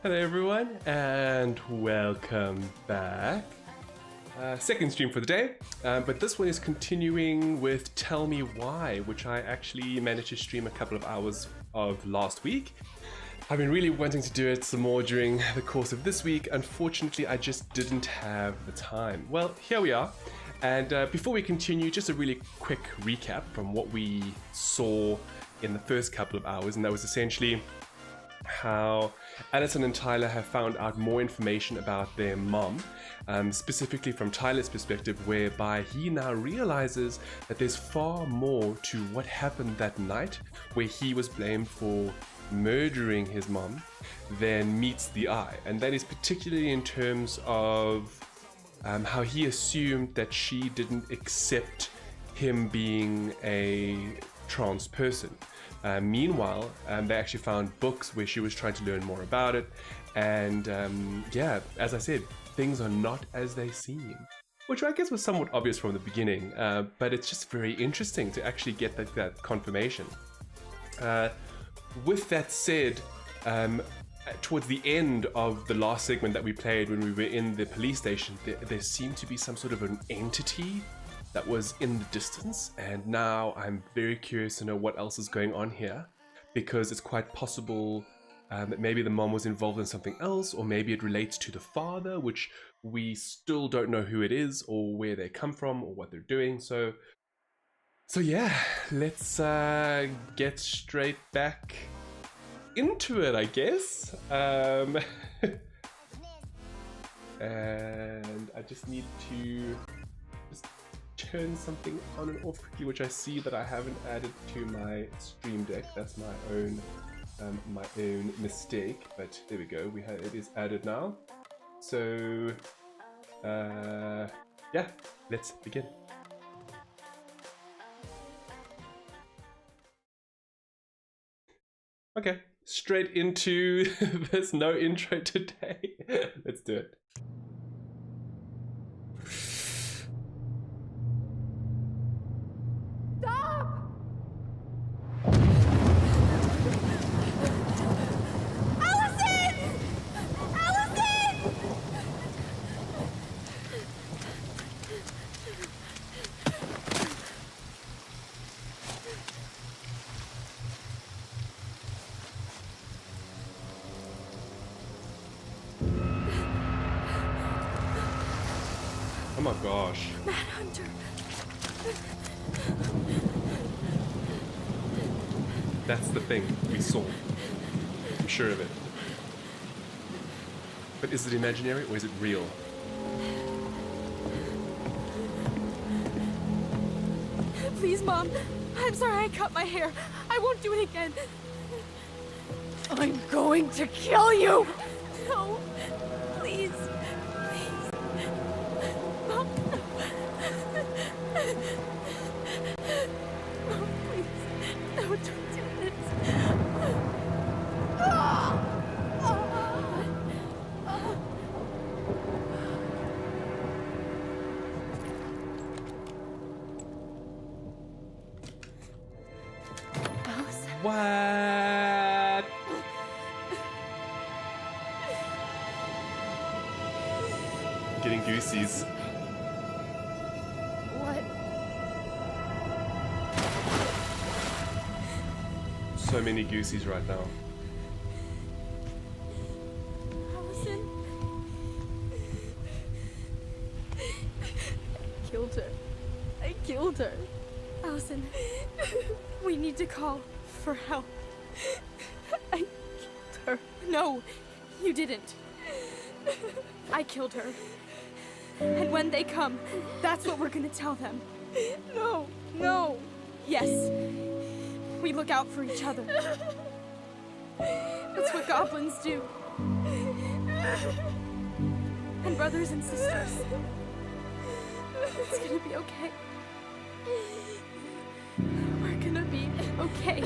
Hello everyone and welcome back. Second stream for the day, but this one is continuing with Tell Me Why, which I actually managed to stream a couple of hours of last week. I've been really wanting to do it some more during the course of this week. Unfortunately, I just didn't have the time. Well, here we are. And before we continue, just a really quick recap from what we saw in the first couple of hours, and that was essentially how Alison and Tyler have found out more information about their mom, specifically from Tyler's perspective, whereby he now realizes that there's far more to what happened that night where he was blamed for murdering his mom than meets the eye. And that is particularly in terms of how he assumed that she didn't accept him being a trans person. Meanwhile, they actually found books where she was trying to learn more about it. And yeah, as I said, things are not as they seem, which I guess was somewhat obvious from the beginning, but it's just very interesting to actually get that confirmation. With that said, towards the end of the last segment that we played when we were in the police station, there seemed to be some sort of an entity that was in the distance, and now I'm very curious to know what else is going on here, because it's quite possible that maybe the mom was involved in something else, or maybe it relates to the father, which we still don't know who it is or where they come from or what they're doing. So yeah, let's get straight back into it, I guess. And I just need to turn something on and off quickly, which I see that I haven't added to my stream deck. That's my own mistake, but there we go. It is added now. So yeah, let's begin. Okay, straight into there's no intro today. Let's do it. Oh my gosh. Manhunter. That's the thing we saw. I'm sure of it. But is it imaginary or is it real? Please, Mom. I'm sorry I cut my hair. I won't do it again. I'm going to kill you! No. Please. Please. Mom. Mom, please. No, don't do this. What? Getting goosies. What? So many goosies right now. Allison? I killed her. Allison, we need to call for help. I killed her. No, you didn't. I killed her. And when they come, that's what we're gonna tell them. No, no. Yes. We look out for each other. That's what goblins do. And brothers and sisters. It's gonna be okay. We're gonna be okay.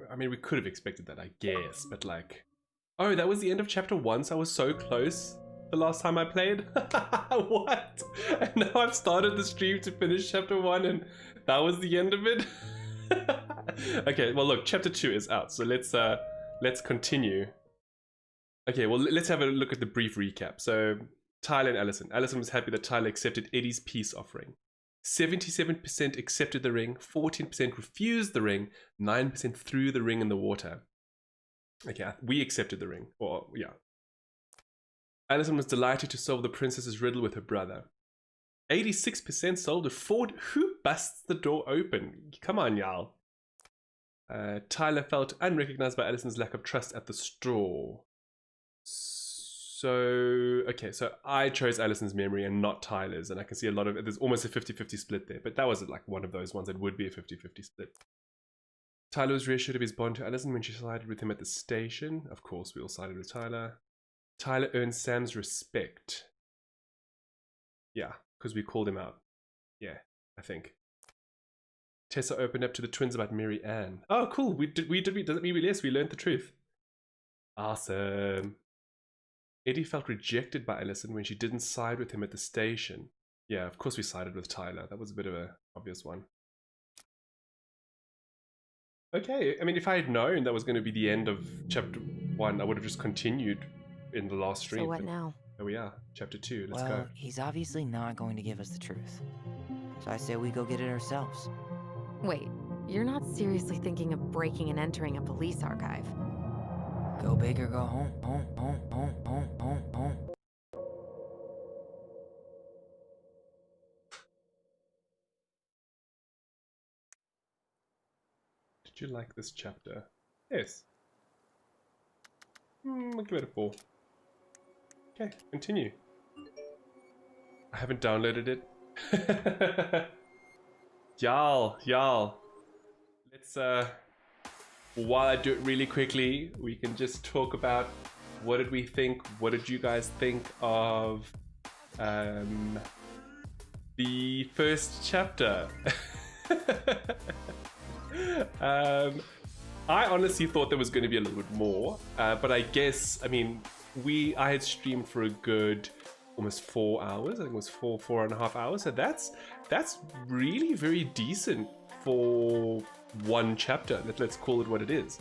I mean, we could have expected that, I guess, but like, oh, that was the end of chapter 1, so I was so close the last time I played. What? And now I've started the stream to finish chapter 1, and that was the end of it. Okay, well, look, chapter 2 is out, so let's continue. Okay, well, let's have a look at the brief recap. So, Tyler and Allison. Allison was happy that Tyler accepted Eddie's peace offering. 77% accepted the ring, 14% refused the ring, 9% threw the ring in the water. Okay, we accepted the ring. Or, yeah. Allison was delighted to solve the princess's riddle with her brother. 86% solved it. Who busts the door open? Come on, y'all. Tyler felt unrecognized by Allison's lack of trust at the store. So, okay, so I chose Allison's memory and not Tyler's, and I can see a lot of it. There's almost a 50-50 split there, but that was like one of those ones that would be a 50-50 split. Tyler was reassured of his bond to Allison when she sided with him at the station. Of course, we all sided with Tyler. Tyler earned Sam's respect. Yeah, because we called him out. Yeah, I think. Tessa opened up to the twins about Mary Ann. Oh, cool. Does it mean we learned the truth? Awesome. Eddie felt rejected by Allison when she didn't side with him at the station. Yeah, of course we sided with Tyler. That was a bit of an obvious one. Okay, I mean, if I had known that was going to be the end of chapter 1, I would have just continued in the last stream. So what now? Here we are, chapter 2. Let's go. He's obviously not going to give us the truth. So I say we go get it ourselves. Wait, you're not seriously thinking of breaking and entering a police archive? Go big or go home, home, home, home, home, home, home. Did you like this chapter? Yes. I'll give it a 4. Okay, continue. I haven't downloaded it. Y'all. Let's, while I do it really quickly, we can just talk about what did we think, what did you guys think of the first chapter? I honestly thought there was going to be a little bit more, but I guess, I mean, I had streamed for a good almost 4 hours. I think it was 4.5 hours. So that's really very decent for one chapter. Let's call it what it is.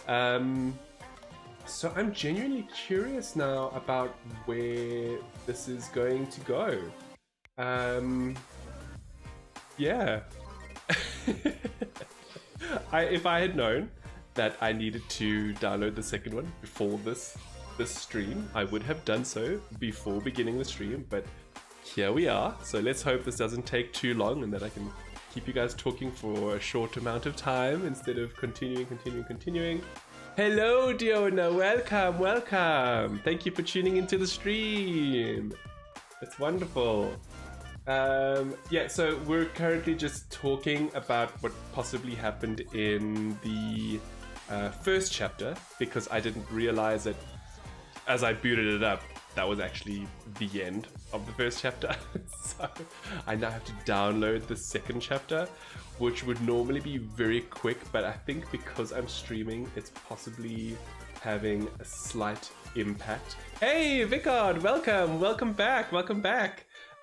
So I'm genuinely curious now about where this is going to go. Yeah. If I had known that I needed to download the second one before this stream, I would have done so before beginning the stream, but here we are. So let's hope this doesn't take too long and that I can keep you guys talking for a short amount of time instead of continuing. Hello, Diona, welcome. Thank you for tuning into the stream. It's wonderful. Yeah, so we're currently just talking about what possibly happened in the first chapter, because I didn't realize that as I booted it up, that was actually the end of the first chapter. So I now have to download the second chapter, which would normally be very quick, but I think because I'm streaming, it's possibly having a slight impact. Hey, Vicard, welcome back.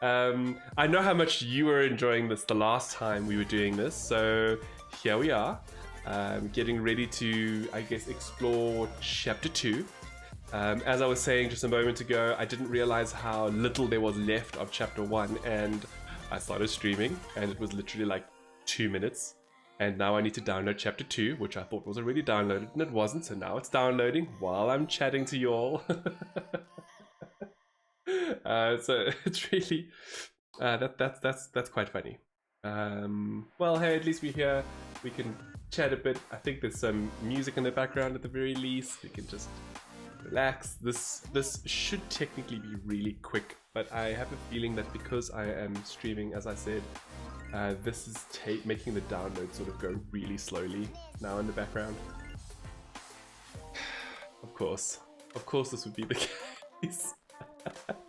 I know how much you were enjoying this the last time we were doing this, so here we are, getting ready to, I guess, explore chapter 2. As I was saying just a moment ago, I didn't realize how little there was left of chapter 1, and I started streaming, and it was literally like 2 minutes, and now I need to download chapter 2, which I thought was already downloaded, and it wasn't, so now it's downloading while I'm chatting to you all. So it's really that's quite funny. Well, hey, at least we're here. We can chat a bit. I think there's some music in the background at the very least. We can just relax. This should technically be really quick, but I have a feeling that because I am streaming, as I said, this is making the download sort of go really slowly now in the background. Of course this would be the case.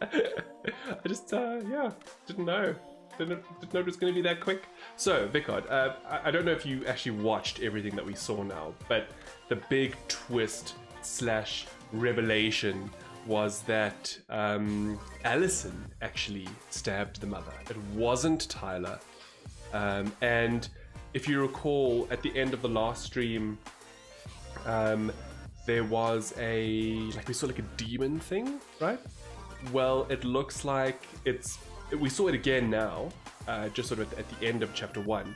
I just, yeah, didn't know. didn't know it was going to be that quick. So, Vicard, I don't know if you actually watched everything that we saw now, but the big twist slash revelation was that Allison actually stabbed the mother. It wasn't Tyler. And if you recall, at the end of the last stream, there was we saw like a demon thing, right? Well, it looks like we saw it again now, just sort of at the end of chapter 1.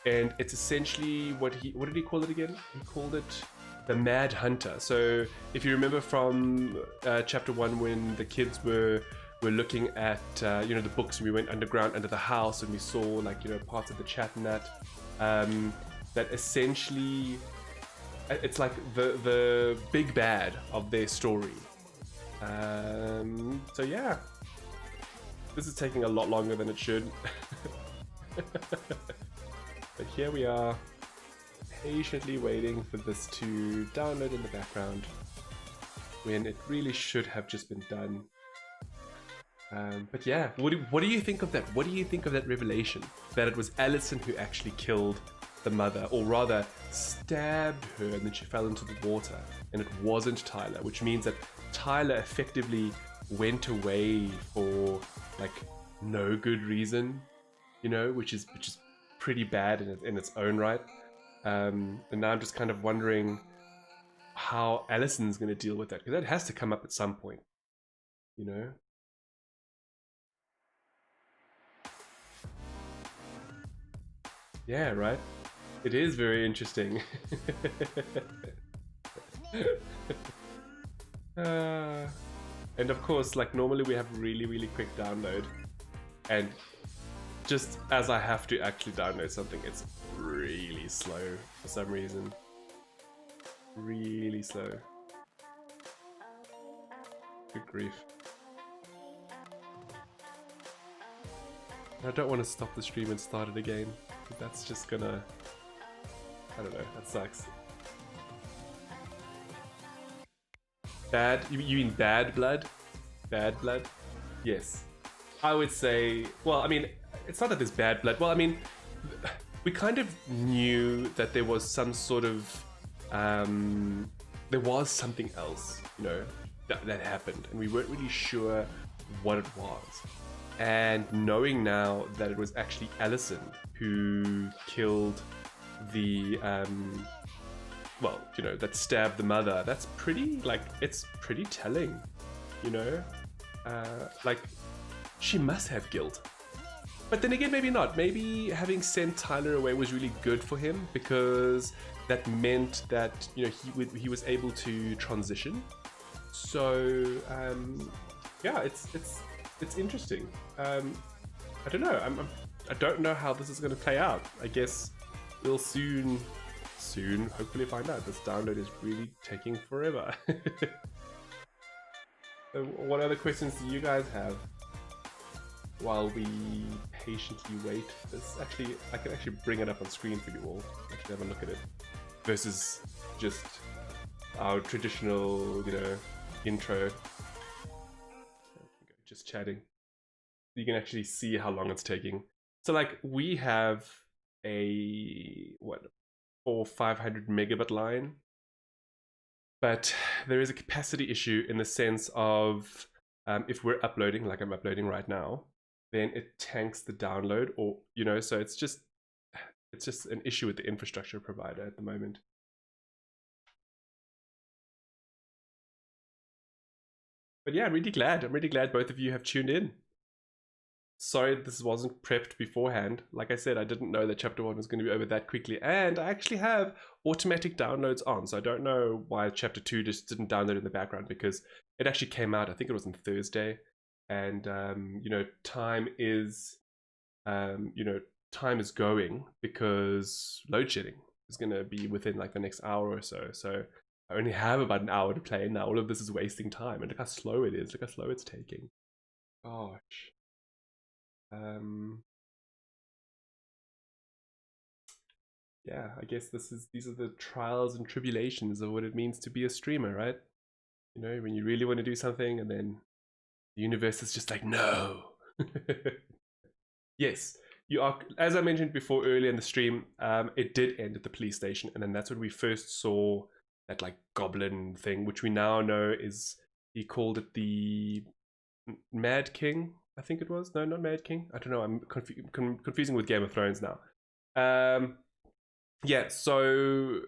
And it's essentially what did he call it again? He called it the Mad Hunter. So if you remember from chapter 1, when the kids were looking at the books, and we went underground under the house and we saw like parts of the chat and that essentially it's like the big bad of their story. So yeah, this is taking a lot longer than it should. But here we are, patiently waiting for this to download in the background when it really should have just been done. But yeah, what do you think of that? What do you think of that revelation? That it was Allison who actually killed the mother, or rather stabbed her, and then she fell into the water, and it wasn't Tyler, which means that Tyler effectively went away for like no good reason, which is pretty bad in its own right. And now I'm just kind of wondering how Allison's going to deal with that, because that has to come up at some point, Yeah, right? It is very interesting. And of course, like normally we have really quick download, and just as I have to actually download something, it's really slow for some reason. Really slow. Good grief. I don't want to stop the stream and start it again. That's just gonna... I don't know, that sucks. Bad? You mean bad blood? Bad blood? Yes. I would say... Well, I mean, it's not that there's bad blood. Well, I mean, we kind of knew that there was some sort of... there was something else, that happened. And we weren't really sure what it was. And knowing now that it was actually Allison who killed the, that stabbed the mother, that's pretty, it's pretty telling, she must have guilt. But then again, maybe not. Maybe having sent Tyler away was really good for him, because that meant that, he was able to transition. So, yeah, it's interesting. I don't know. I don't know how this is going to play out. I guess we'll soon, hopefully find out. This download is really taking forever. So what other questions do you guys have while we patiently wait for this? Actually, I can actually bring it up on screen for you all. Actually have a look at it. Versus just our traditional, intro. Just chatting. You can actually see how long it's taking. So we have a 500 megabit line, but there is a capacity issue in the sense of if we're uploading, like I'm uploading right now, then it tanks the download, or so it's just an issue with the infrastructure provider at the moment. But yeah, I'm really glad both of you have tuned in. Sorry this wasn't prepped beforehand. Like I said, I didn't know that chapter 1 was going to be over that quickly, and I actually have automatic downloads on, so I don't know why chapter 2 just didn't download in the background, because it actually came out, I think it was on Thursday, and time is going, because load shedding is going to be within the next hour or so. So I only have about an hour to play, and now all of this is wasting time. And look how slow it is. Look how slow it's taking. Gosh. Yeah, I guess these are the trials and tribulations of what it means to be a streamer, right? When you really want to do something, and then the universe is just like, no. Yes, you are. As I mentioned before earlier in the stream, it did end at the police station, and then that's when we first saw that like goblin thing, which we now know is, he called it the Mad King. I think it was. No, not Mad King. I don't know. I'm confusing with Game of Thrones now. Yeah. So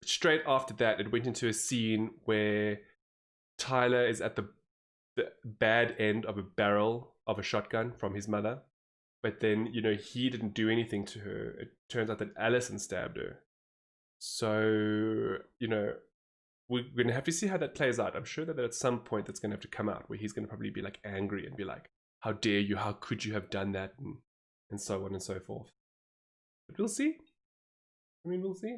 straight after that, it went into a scene where Tyler is at the bad end of a barrel of a shotgun from his mother. But then, you know, he didn't do anything to her. It turns out that Allison stabbed her. So, you know, we're going to have to see how that plays out. I'm sure that at some point that's going to have to come out where he's going to probably be like angry and be like, how dare you? How could you have done that? And so on and so forth. But we'll see. I mean, we'll see.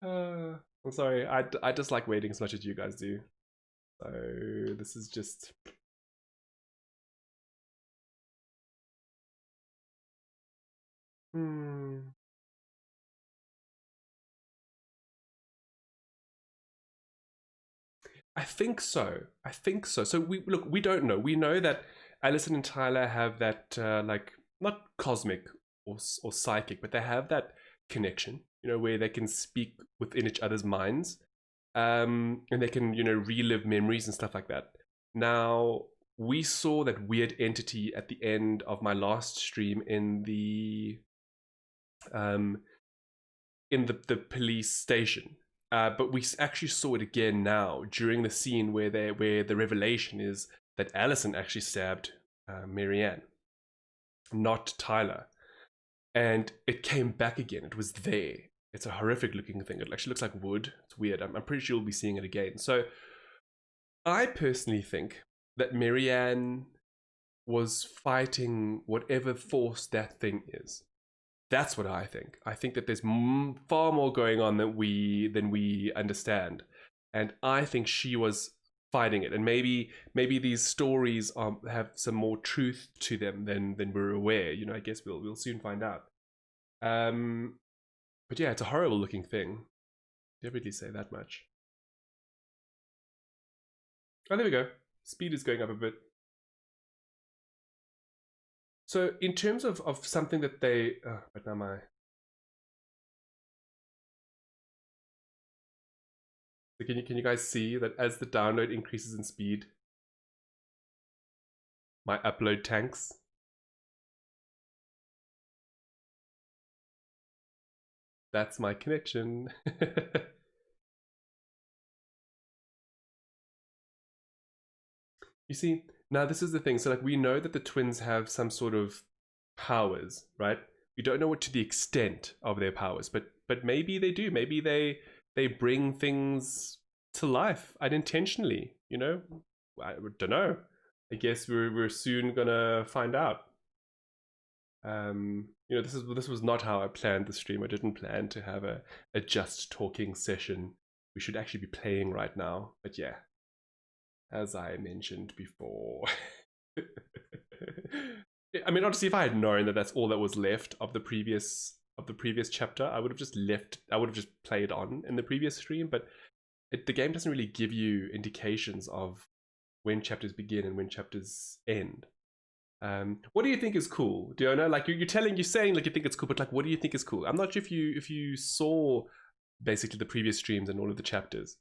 I'm sorry. I just like waiting as much as you guys do. So this is just... I think so. I think so. So we don't know. We know that Allison and Tyler have that like, not cosmic or psychic, but they have that connection, you know, where they can speak within each other's minds, and they can, you know, relive memories and stuff like that. Now, we saw that weird entity at the end of my last stream in the police station. But we actually saw it again now during the scene where the revelation is that Allison actually stabbed Marianne, not Tyler. And it came back again. It was there. It's a horrific looking thing. It actually looks like wood. It's weird. I'm pretty sure we'll be seeing it again. So I personally think that Marianne was fighting whatever force that thing is. That's what I think. I think that there's far more going on than we understand, and I think she was fighting it. And maybe these stories have some more truth to them than we're aware. You know, I guess we'll soon find out. But yeah, it's a horrible looking thing. Definitely say that much. Oh, there we go. Speed is going up a bit. So in terms of something that they... but now my... Can you guys see that as the download increases in speed, my upload tanks? That's my connection. You see, now this is the thing. So like, we know that the twins have some sort of powers, right? We don't know what to the extent of their powers, but maybe they do. Maybe they bring things to life unintentionally, you know? I don't know. I guess we're soon gonna find out. You know, this was not how I planned the stream. I didn't plan to have a just talking session. We should actually be playing right now. But yeah, as I mentioned before. I mean, honestly, if I had known that that's all that was left of the previous chapter, I would have just played on in the previous stream. But the game doesn't really give you indications of when chapters begin and when chapters end. What do you think is cool, Diona? Like you're saying like you think it's cool, but like, what do you think is cool? I'm not sure if you saw basically the previous streams and all of the chapters.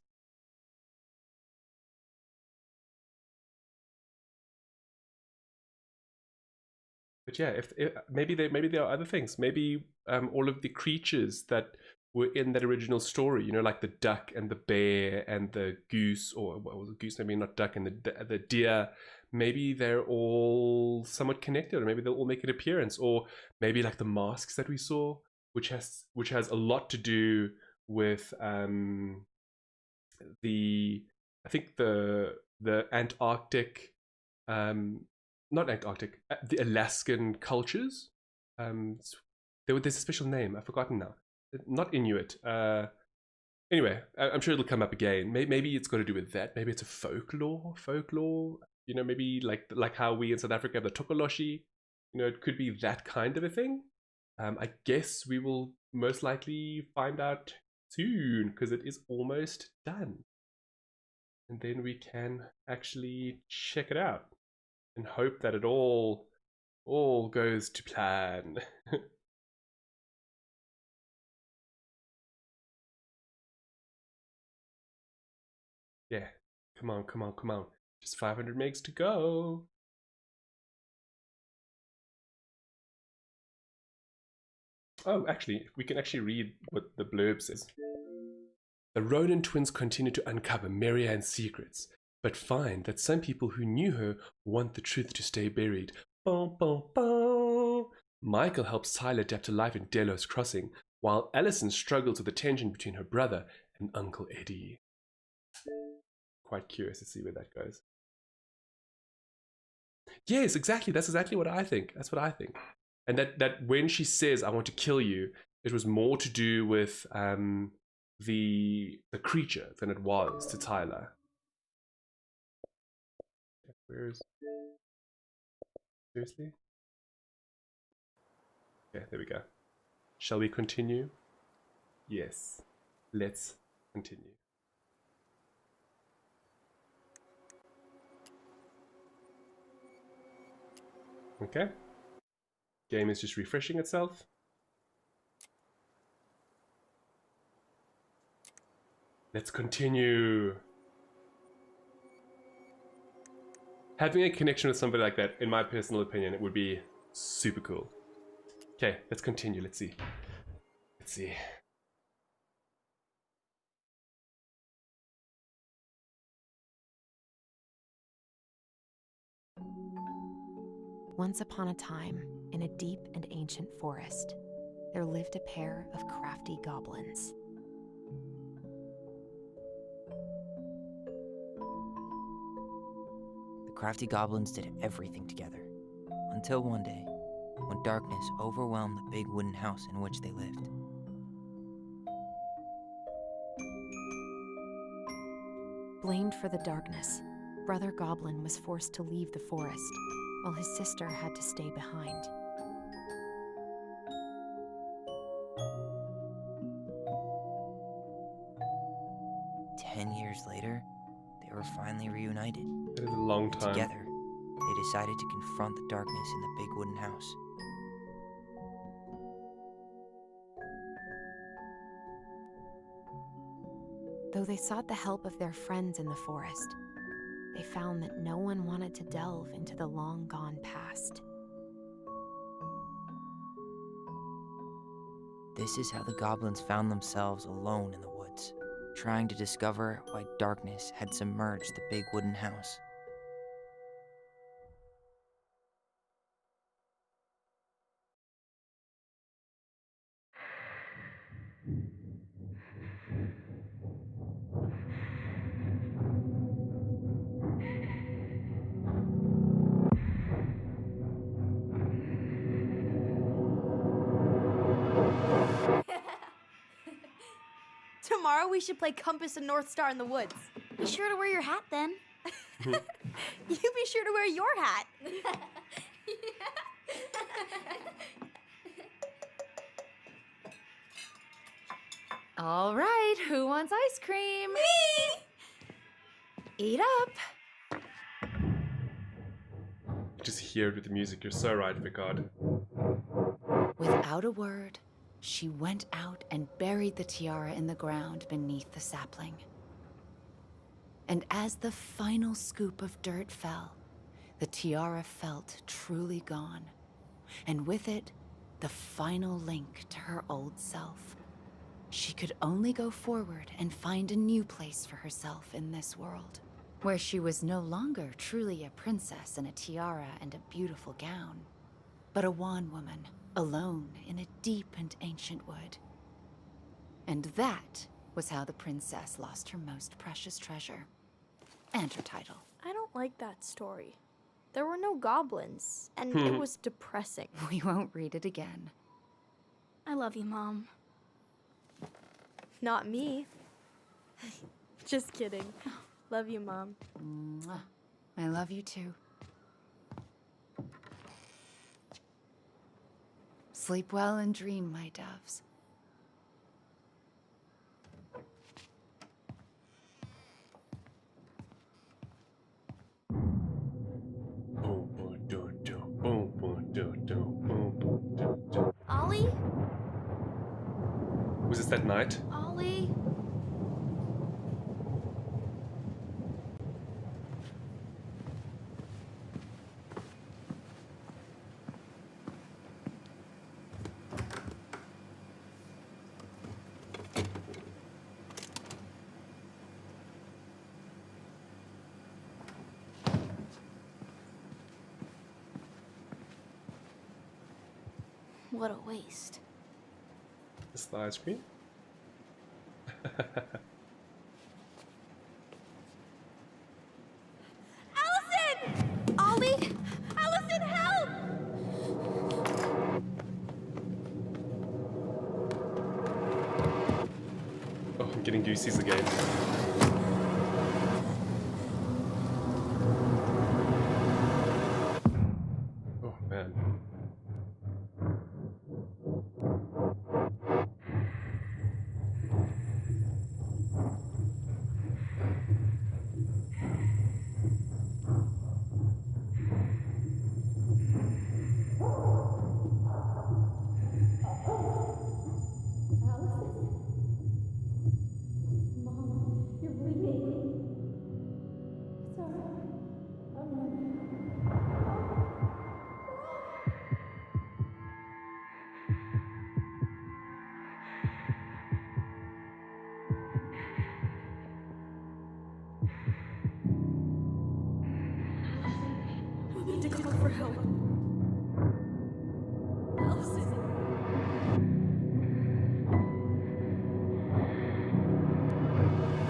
But yeah, if maybe there are other things. Maybe all of the creatures that were in that original story, you know, like the duck and the bear and the goose, or what was it, goose? Maybe not duck, and the deer. Maybe they're all somewhat connected, or maybe they'll all make an appearance, or maybe like the masks that we saw, which has a lot to do with I think the Antarctic, not Antarctic, the Alaskan cultures. There's a special name, I've forgotten now. Not Inuit. Anyway, I'm sure it'll come up again. Maybe it's got to do with that. Maybe it's a folklore. You know, maybe like how we in South Africa have the Tokoloshi. You know, it could be that kind of a thing. I guess we will most likely find out soon, because it is almost done. and then we can actually check it out and hope that it all goes to plan. Yeah, come on, come on, come on. Just 500 megs to go. Oh, actually, we can actually read what the blurb says. The Ronan twins continue to uncover Marianne's secrets, but find that some people who knew her want the truth to stay buried. Boom, boom, boom. Michael helps Tyler adapt to life in Delos Crossing, while Allison struggles with the tension between her brother and Uncle Eddie. Quite curious to see where that goes. Yes, exactly. That's exactly what I think. That's what I think. And that when she says, I want to kill you, it was more to do with the creature than it was to Tyler. Where is... Seriously? Okay, there we go. Shall we continue? Yes. Let's continue. Okay. Game is just refreshing itself. Let's continue. Having a connection with somebody like that, in my personal opinion, it would be super cool. Okay, let's continue. Let's see. Let's see. Once upon a time, in a deep and ancient forest, there lived a pair of crafty goblins. The crafty goblins did everything together, until one day, when darkness overwhelmed the big wooden house in which they lived. Blamed for the darkness, Brother Goblin was forced to leave the forest, while his sister had to stay behind. Years later, they were finally reunited. That is a long time. Together, they decided to confront the darkness in the big wooden house. Though they sought the help of their friends in the forest, they found that no one wanted to delve into the long-gone past. This is how the goblins found themselves alone in the woods, trying to discover why darkness had submerged the big wooden house. Tomorrow we should play Compass and North Star in the woods. Be sure to wear your hat then. You be sure to wear your hat. All right, who wants ice cream? Me! Eat up. Just hear it with the music. You're so right, Picard. Without a word, she went out and buried the tiara in the ground beneath the sapling. And as the final scoop of dirt fell, the tiara felt truly gone. And with it, the final link to her old self. She could only go forward and find a new place for herself in this world, where she was no longer truly a princess in a tiara and a beautiful gown, but a wan woman, alone in a deep and ancient wood. And that was how the princess lost her most precious treasure, and her title. I don't like that story. There were no goblins, and it was depressing. We won't read it again. I love you, Mom. Not me. Just kidding. Love you, Mom. Mwah. I love you too. Sleep well and dream, my doves. at night. Ollie? What a waste. Is the ice cream? Allison! Ollie? Allison, help! Oh, I'm getting goosies again. Oh man. You're bleeding. It's alright. I'm ready. We need to call for help. Allison.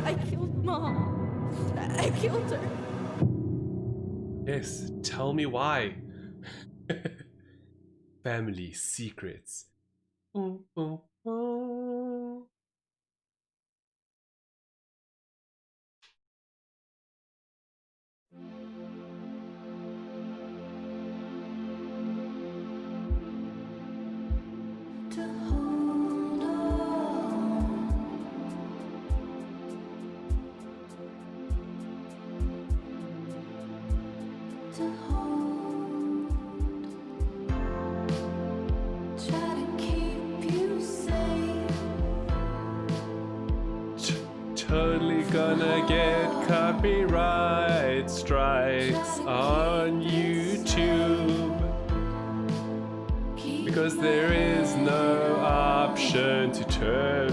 I killed Mom. I killed her. Yes, tell me why. Family secrets. Totally gonna get copyright strikes on YouTube because there is no option to turn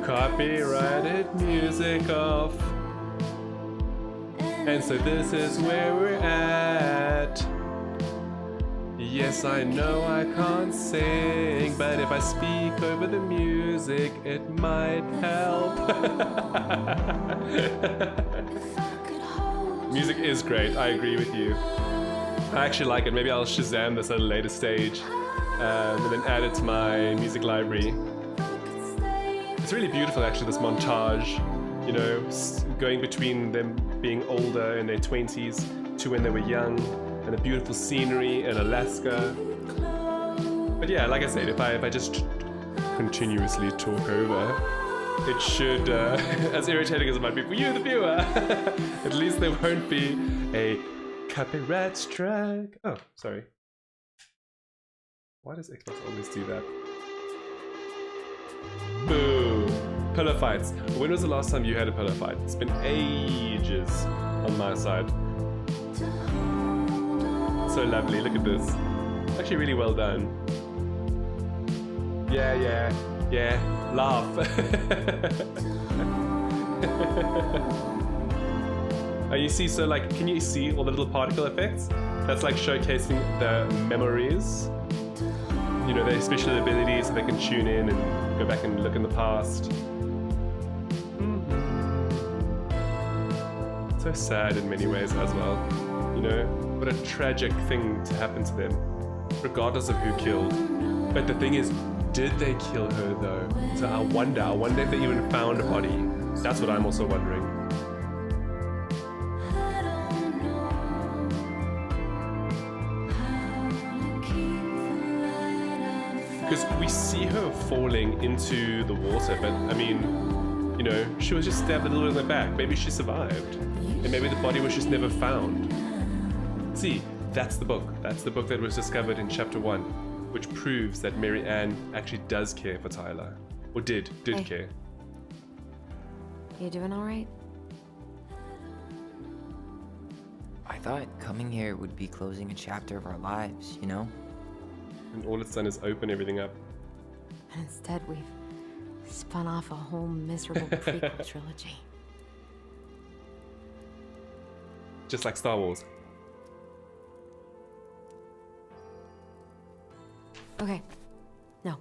copyrighted music off. And so this is where we're at. Yes, I know I can't sing, but if I speak over the music, it might help. Music is great, I agree with you. I actually like it. Maybe I'll Shazam this at a later stage and then add it to my music library. It's really beautiful, actually, this montage, you know, going between them being older in their 20s to when they were young, and the beautiful scenery in Alaska. But yeah, like I said, if I just continuously talk over, it should, as irritating as it might be for you, the viewer, at least there won't be a copyright strike. Oh, sorry. Why does Xbox always do that? Boo! Pillow fights. When was the last time you had a pillow fight? It's been ages on my side. So lovely, look at this. Actually really well done. Yeah, laugh. Oh, you see, so like, can you see all the little particle effects? That's like showcasing the memories. You know, their special abilities so they can tune in and go back and look in the past. So sad in many ways as well. You know, what a tragic thing to happen to them, regardless of who killed. But the thing is, did they kill her though? So I wonder if they even found a body. That's what I'm also wondering. Because we see her falling into the water, but I mean, you know, she was just stabbed a little bit in the back. Maybe she survived. And maybe the body was just never found. See, that's the book. That's the book that was discovered in chapter 1, which proves that Mary Ann actually does care for Tyler. Or did Hey. care. You doing all right? I thought coming here would be closing a chapter of our lives, you know? And all it's done is open everything up. And instead, we've spun off a whole miserable prequel trilogy. Just like Star Wars. Okay. No.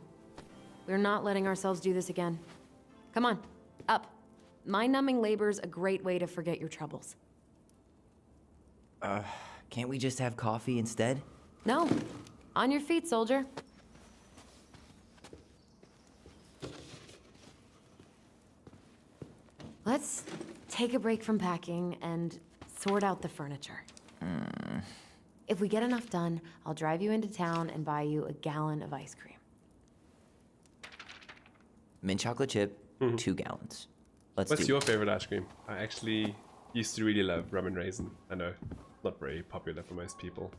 We're not letting ourselves do this again. Come on, up. Mind-numbing labor's a great way to forget your troubles. Can't we just have coffee instead? No. On your feet, soldier. Let's take a break from packing and sort out the furniture. If we get enough done, I'll drive you into town and buy you a gallon of ice cream. Mint chocolate chip, 2 gallons. Let's What's do your favorite ice cream? I actually used to really love rum and raisin. I know, not very popular for most people.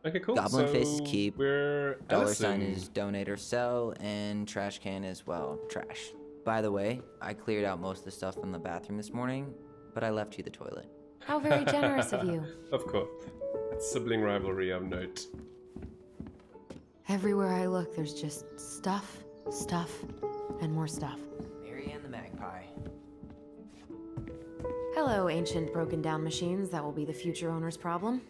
Okay, cool. Goblin so Face is keep. We're Dollar sign Allison. is donate or sell, and trash can is, well, trash. By the way, I cleared out most of the stuff from the bathroom this morning, but I left you the toilet. How very generous of you. Of course. That's sibling rivalry of note. Everywhere I look, there's just stuff, stuff, and more stuff. Marianne the Magpie. Hello, ancient broken down machines that will be the future owner's problem.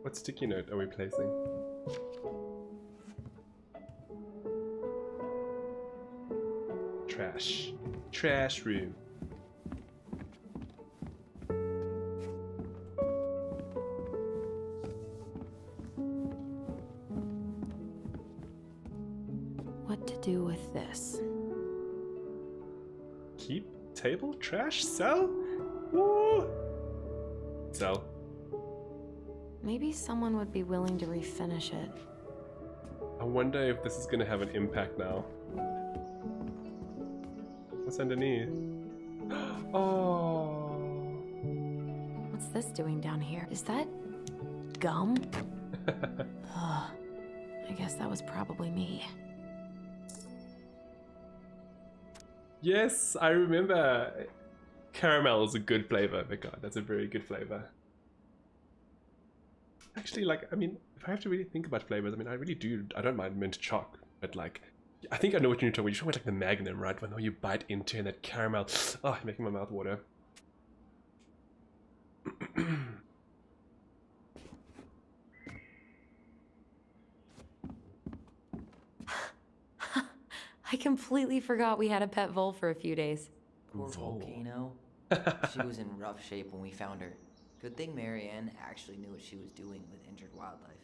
What sticky note are we placing? Trash. Trash room. What to do with this? Keep table trash sell? Woo! Sell. Maybe someone would be willing to refinish it. I wonder if this is gonna have an impact now. What's underneath? Oh. What's this doing down here? Is that gum? Ugh. I guess that was probably me. Yes, I remember. Caramel is a good flavor. Oh my god, that's a very good flavor. Actually, like, I mean, if I have to really think about flavors, I mean, I really do. I don't mind mint choc, but like, I think I know what you're talking about. You're talking about like the Magnum, right? When you bite into and that caramel, oh, you're making my mouth water. I completely forgot we had a pet vole for a few days. Poor Vole. Volcano. She was in rough shape when we found her. Good thing Marianne actually knew what she was doing with injured wildlife.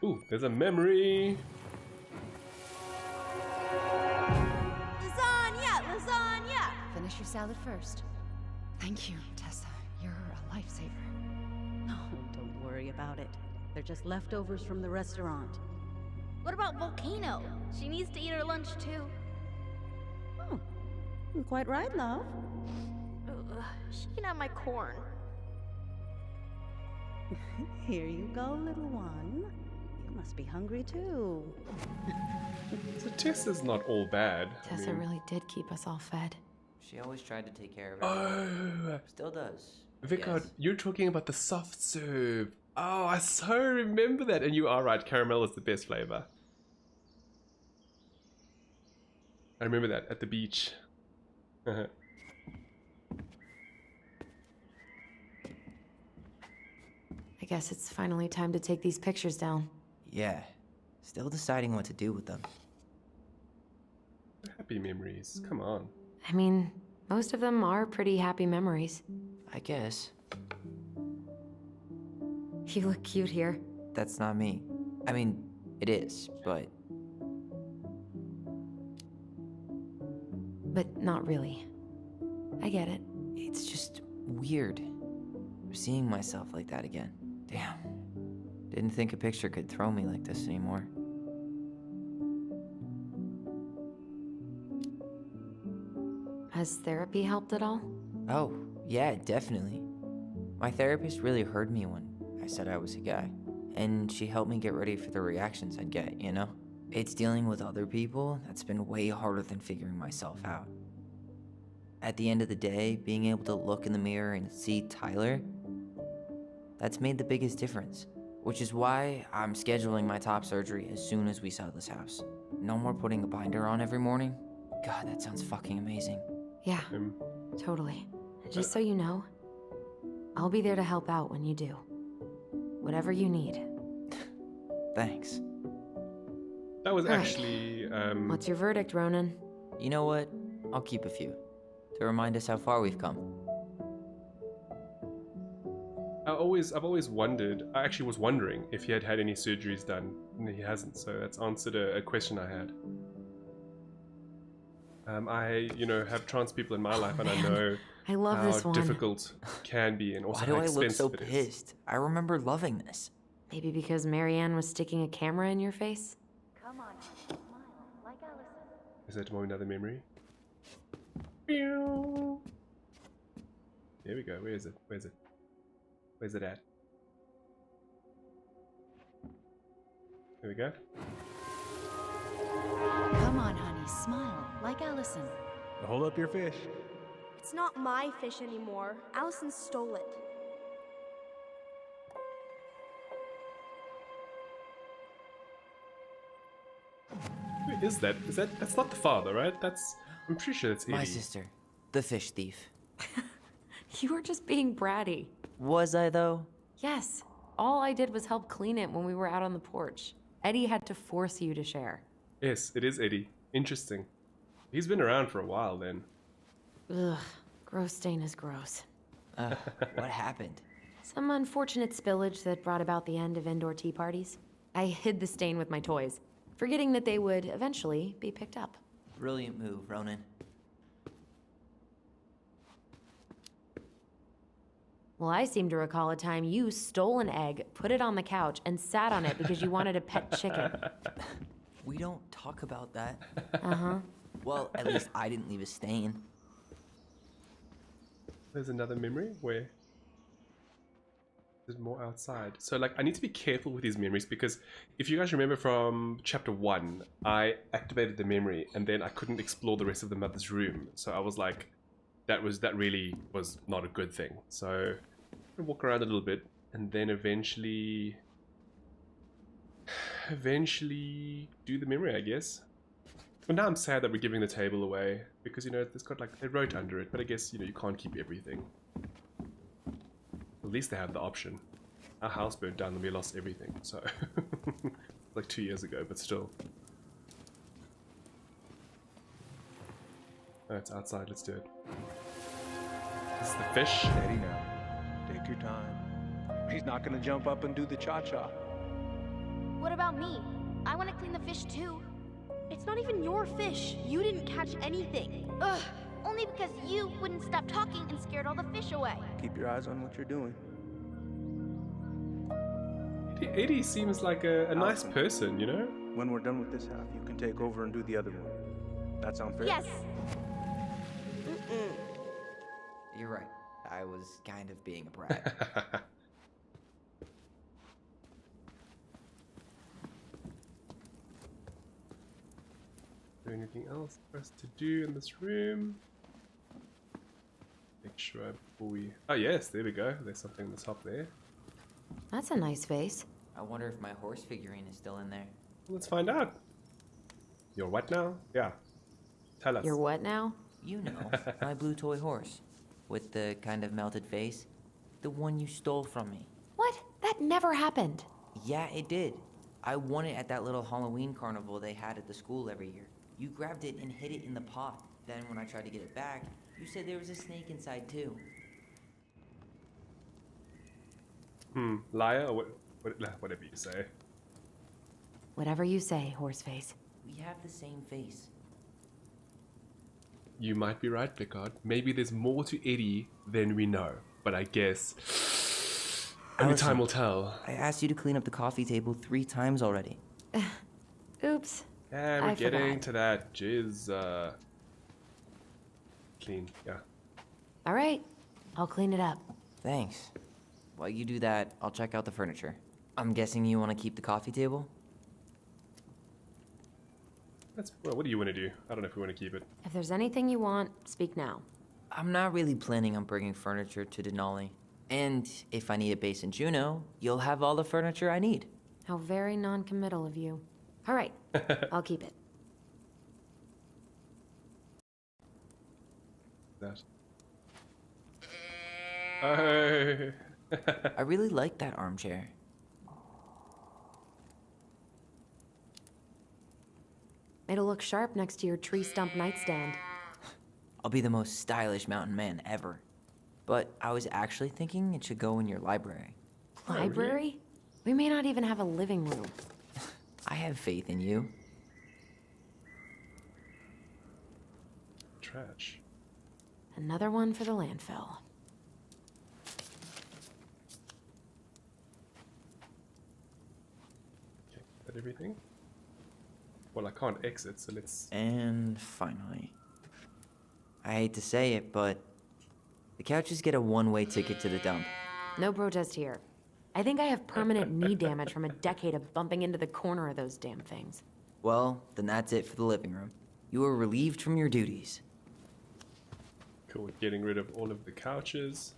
Ooh, there's a memory. Lasagna! Lasagna! Finish your salad first. Thank you, Tessa. You're a lifesaver. Oh, don't worry about it. They're just leftovers from the restaurant. What about Volcano? She needs to eat her lunch too. Oh, quite right, love. Ugh, she can have my corn. Here you go, little one. You must be hungry too. So Tessa's not all bad. I Tessa mean- really did keep us all fed. She always tried to take care of everyone. Oh, Still does. Vicard, Yes. you're talking about the soft serve. Oh, I so remember that. And you are right, caramel is the best flavor. I remember that at the beach. I guess it's finally time to take these pictures down. Yeah. Still deciding what to do with them. Happy memories. Come on. I mean, most of them are pretty happy memories. I guess. You look cute here. That's not me. I mean, it is, but But not really. I get it. it's just weird. Seeing myself like that again. Damn. Didn't think a picture could throw me like this anymore. Has therapy helped at all? Oh, Yeah, definitely. My therapist really heard me when I said I was a guy, and she helped me get ready for the reactions I'd get, you know? It's dealing with other people that's been way harder than figuring myself out. At the end of the day, being able to look in the mirror and see Tyler, that's made the biggest difference. Which is why I'm scheduling my top surgery as soon as we sell this house. No more putting a binder on every morning. God, that sounds fucking amazing. Yeah, Um, totally. Just so you know, I'll be there to help out when you do. Whatever you need. Thanks. that was Right. actually What's your verdict, Ronan? You know what? I'll keep a few. To remind us how far we've come. I've always wondered. I actually was wondering if he had had any surgeries done, and he hasn't. So that's answered a question I had. I, have trans people in my life, and I know I love how this one. difficult it can be, and also Why do how I look expensive so it is. pissed? I remember loving this. Maybe because Marianne was sticking a camera in your face? Come on, smile, like Allison. Is that tomorrow another memory? Pew. There we go. Where is it? Where's it? Where's it at? There we go. Come on, honey, smile, like Allison. Hold up your fish. It's not my fish anymore. Allison stole it. Who is that? That's not the father, right? I'm pretty sure that's Eddie. My sister, the fish thief. You were just being bratty. Was I though? Yes. All I did was help clean it when we were out on the porch. Eddie had to force you to share. Yes, it is Eddie. Interesting. He's been around for a while then. Ugh, gross stain is gross. What happened? Some unfortunate spillage that brought about the end of indoor tea parties. I hid the stain with my toys, forgetting that they would eventually be picked up. Brilliant move, Ronan. Well, I seem to recall a time you stole an egg, put it on the couch, and sat on it because you wanted a pet chicken. We don't talk about that. Uh-huh. Well, at least I didn't leave a stain. There's another memory where there's more outside. So I need to be careful with these memories because if you guys remember from chapter 1, I activated the memory and then I couldn't explore the rest of the mother's room. So I was like, that really was not a good thing. So I'm gonna walk around a little bit and then eventually do the memory, I guess. But now I'm sad that we're giving the table away because it's got they wrote under it, but I guess you can't keep everything. At least they have the option. Our house burned down and we lost everything, so like 2 years ago, but still. Oh, it's outside. Let's do it. This is the fish. Steady now. Take your time. He's not gonna jump up and do the cha-cha. What about me? I want to clean the fish too. It's not even your fish. You didn't catch anything. Ugh, only because you wouldn't stop talking and scared all the fish away. Keep your eyes on what you're doing. Eddie seems like a nice Awesome. person, When we're done with this half, you can take over and do the other one. That sound fair? Yes. You're right. I was kind of being a brat. Is there anything else for us to do in this room? Make sure before we... Oh yes, there we go. There's something on the top there. That's a nice face. I wonder if my horse figurine is still in there. Let's find out. You're what now? Yeah. Tell us. You're what now? You know, my blue toy horse. With the kind of melted face. The one you stole from me. What? That never happened. Yeah, it did. I won it at that little Halloween carnival they had at the school every year. You grabbed it and hid it in the pot. Then when I tried to get it back, you said there was a snake inside too. Liar or whatever you say. Whatever you say, Horseface. We have the same face. You might be right, Picard. Maybe there's more to Eddie than we know. But I guess only Allison, time will tell. I asked you to clean up the coffee table 3 times already. Oops. Yeah, we're I getting forgot. to that. Jizz, clean, yeah. All right. I'll clean it up. Thanks. While you do that, I'll check out the furniture. I'm guessing you want to keep the coffee table? Well, what do you want to do? I don't know if we want to keep it. If there's anything you want, speak now. I'm not really planning on bringing furniture to Denali. And if I need a base in Juneau, you'll have all the furniture I need. How very non-committal of you. All right, I'll keep it. That. Oh. I really like that armchair. It'll look sharp next to your tree stump nightstand. I'll be the most stylish mountain man ever. But I was actually thinking it should go in your library. Library? We may not even have a living room. I have faith in you. Trash. Another one for the landfill. Okay, is that everything? Well, I can't exit, so let's... And finally, I hate to say it, but the couches get a one-way ticket to the dump. No protest here. I think I have permanent knee damage from a decade of bumping into the corner of those damn things. Well, then that's it for the living room. You are relieved from your duties. Cool, getting rid of all of the couches.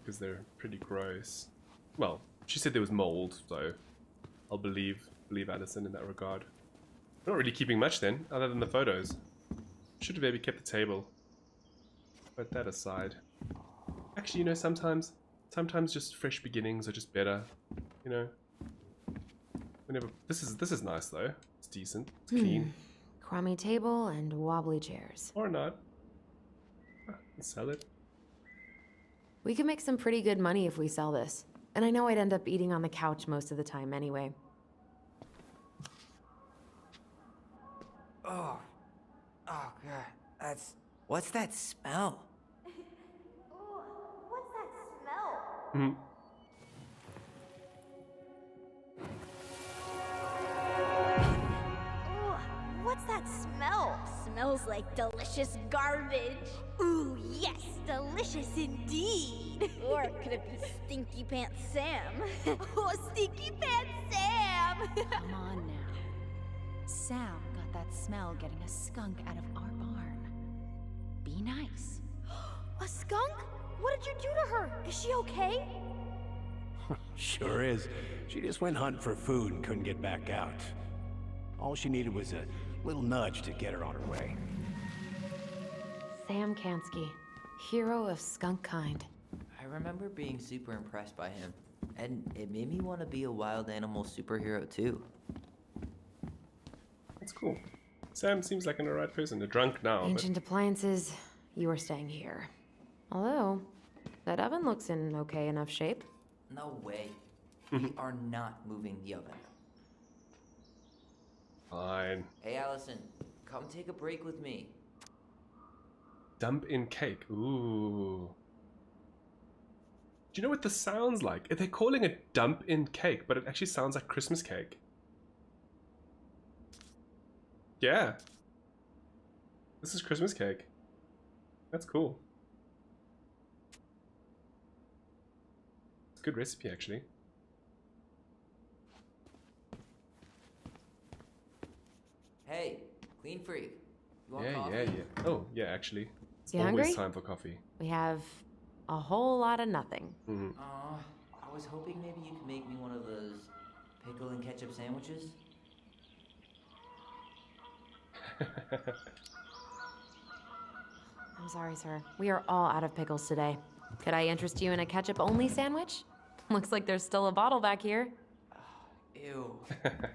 Because they're pretty gross. Well, she said there was mold, so I'll believe Allison in that regard. We're not really keeping much then, other than the photos. Should have maybe kept the table. Put that aside. Actually, you know, sometimes just fresh beginnings are just better. You know. Whenever this is nice though. It's decent. It's clean. Crummy table and wobbly chairs. Or not. Sell it. We could make some pretty good money if we sell this. And I know I'd end up eating on the couch most of the time anyway. Oh God, what's that smell? Ooh, what's that smell? Hmm. Ooh, what's that smell? Smells like delicious garbage. Ooh, yes, delicious indeed. Or could it be Stinky Pants Sam? Oh, Stinky Pants Sam! Come on now. Sam got that smell getting a skunk out of our barn. Be nice. A skunk? What did you do to her? Is she okay? Sure is. She just went hunting for food and couldn't get back out. All she needed was a little nudge to get her on her way. Sam Kansky, hero of skunk kind. I remember being super impressed by him, and it made me want to be a wild animal superhero too. That's cool. Sam seems like an alright person. They're drunk now, Ancient appliances, you are staying here. Although, that oven looks in okay enough shape. No way. We are not moving the oven. but fine. Hey, Allison, come take a break with me. Dump in cake. Ooh. Do you know what this sounds like? They're calling it dump in cake, but it actually sounds like Christmas cake. Yeah. This is Christmas cake. That's cool. It's a good recipe, actually. Hey, clean freak. You want Yeah, coffee? yeah. Oh, yeah, actually. It's You always hungry? time for coffee. We have a whole lot of nothing. Mm-hmm. I was hoping maybe you could make me one of those pickle and ketchup sandwiches. I'm sorry, sir. We are all out of pickles today. Could I interest you in a ketchup-only sandwich? Looks like there's still a bottle back here. Ew.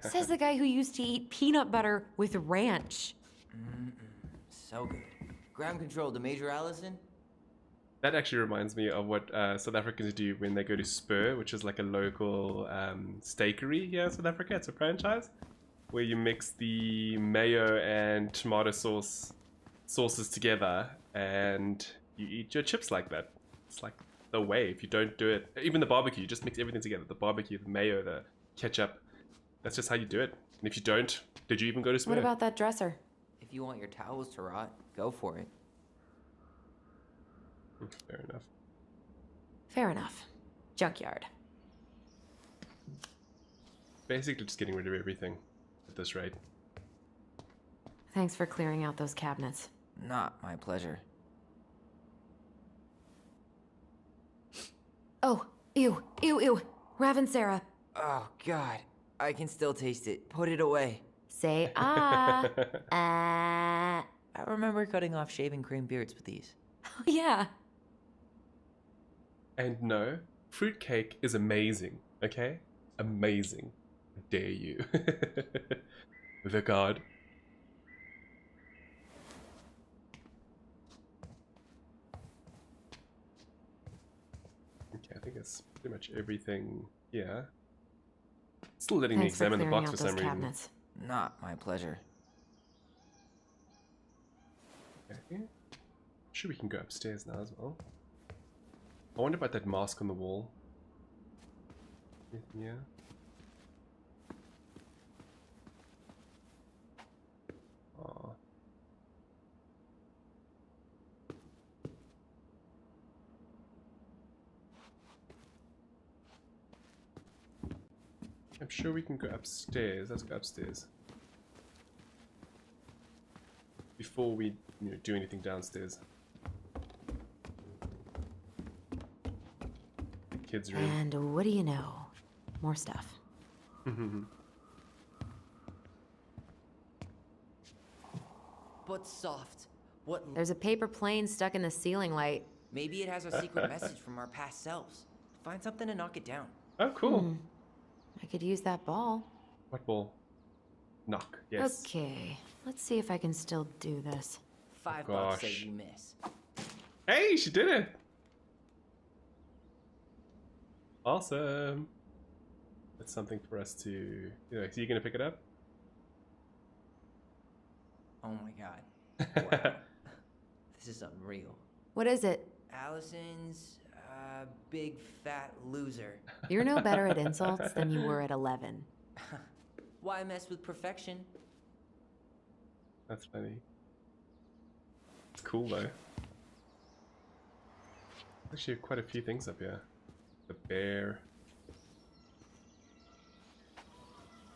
Says the guy who used to eat peanut butter with ranch. So good. Ground control to Major Allison. That actually reminds me of what South Africans do when they go to Spur, which is like a local steakery here in South Africa. It's a franchise where you mix the mayo and tomato sauces together and you eat your chips like that. It's like the way. If you don't do it, even the barbecue, you just mix everything together. The barbecue, the mayo, the ketchup. That's just how you do it. And if you don't, did you even go to Spur? What about that dresser? If you want your towels to rot, go for it. Fair enough. Fair enough. Junkyard. Basically just getting rid of everything at this rate. Thanks for clearing out those cabinets. Not my pleasure. Oh, ew, ew, ew. Ravensara. Oh, God. I can still taste it. Put it away. Say ah. I remember cutting off shaving cream beards with these. Oh, yeah. And no, fruitcake is amazing, okay? Amazing. I dare you. The god. Okay, I think that's pretty much everything here. Still letting me Thanks for examine the clearing box out for those some reason. cabinets. Not my pleasure. Okay. Sure, we can go upstairs now as well. I wonder about that mask on the wall. Anything here? Aw. I'm sure we can go upstairs. Let's go upstairs. Before we do anything downstairs. The kids' room. And what do you know? More stuff. But soft. What? There's a paper plane stuck in the ceiling light. Maybe it has a secret message from our past selves. Find something to knock it down. Oh, cool. I could use that ball. What ball? Knock. Yes. Okay, let's see if I can still do this. $5 gosh. say you miss. Hey, she did it! Awesome. That's something for us to. So you're gonna pick it up? Oh my god. Wow. This is unreal. What is it? Allison's big fat loser. You're no better at insults than you were at 11. Why mess with perfection? That's funny. It's cool though. Actually, quite a few things up here. The bear.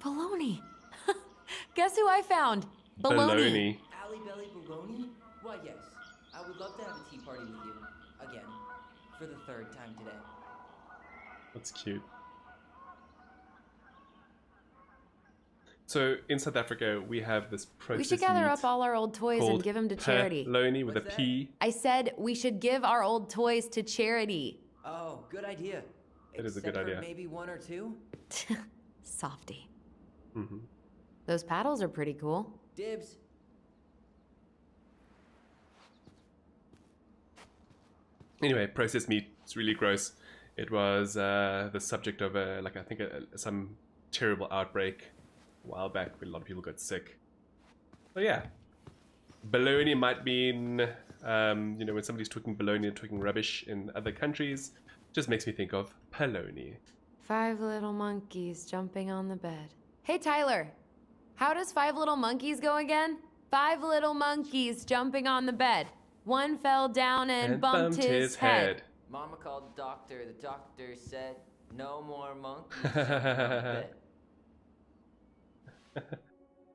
Baloney. Guess who I found? Baloney. Alley Belly Baloney? Why, yes. I would love to have a tea party with you. Again. For the third time today. That's cute. So in South Africa, we have this processed We should gather meat up all our old toys and called give them to charity. Polony with What's a that? P. I said we should give our old toys to charity. Oh, good idea. It is a Except good for idea. maybe one or two? Softy. Mm-hmm. Those paddles are pretty cool. Dibs. Anyway, processed meat. It's really gross. It was the subject of some terrible outbreak a while back where a lot of people got sick. So yeah, baloney might mean when somebody's talking baloney and talking rubbish in other countries, just makes me think of polony. 5 little monkeys jumping on the bed. Hey Tyler, how does 5 little monkeys go again? 5 little monkeys jumping on the bed. One fell down and bumped his head. Mama called the doctor. The doctor said, no more monkeys jumping on the bed.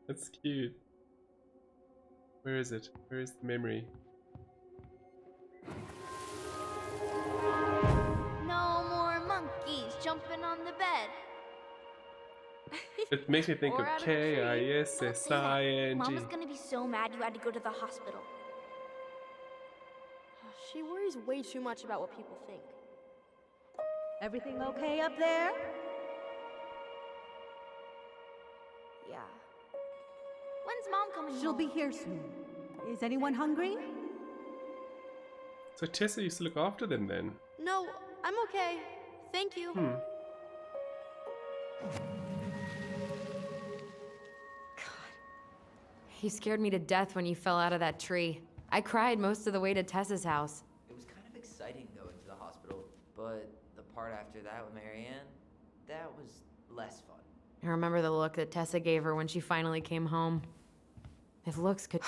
That's cute. Where is it? Where is the memory? No more monkeys jumping on the bed. It makes me think Or of out of the tree. K-I-S-S-I-N-G. Mama's gonna be so mad you had to go to the hospital. She worries way too much about what people think. Everything okay up there? Yeah. When's Mom coming She'll home? be here soon. Is anyone hungry? So Tessa used to look after them then? No, I'm okay. Thank you. You scared me to death when you fell out of that tree. I cried most of the way to Tessa's house. It was kind of exciting going to the hospital, but the part after that with Marianne, that was less fun. I remember the look that Tessa gave her when she finally came home. If looks could...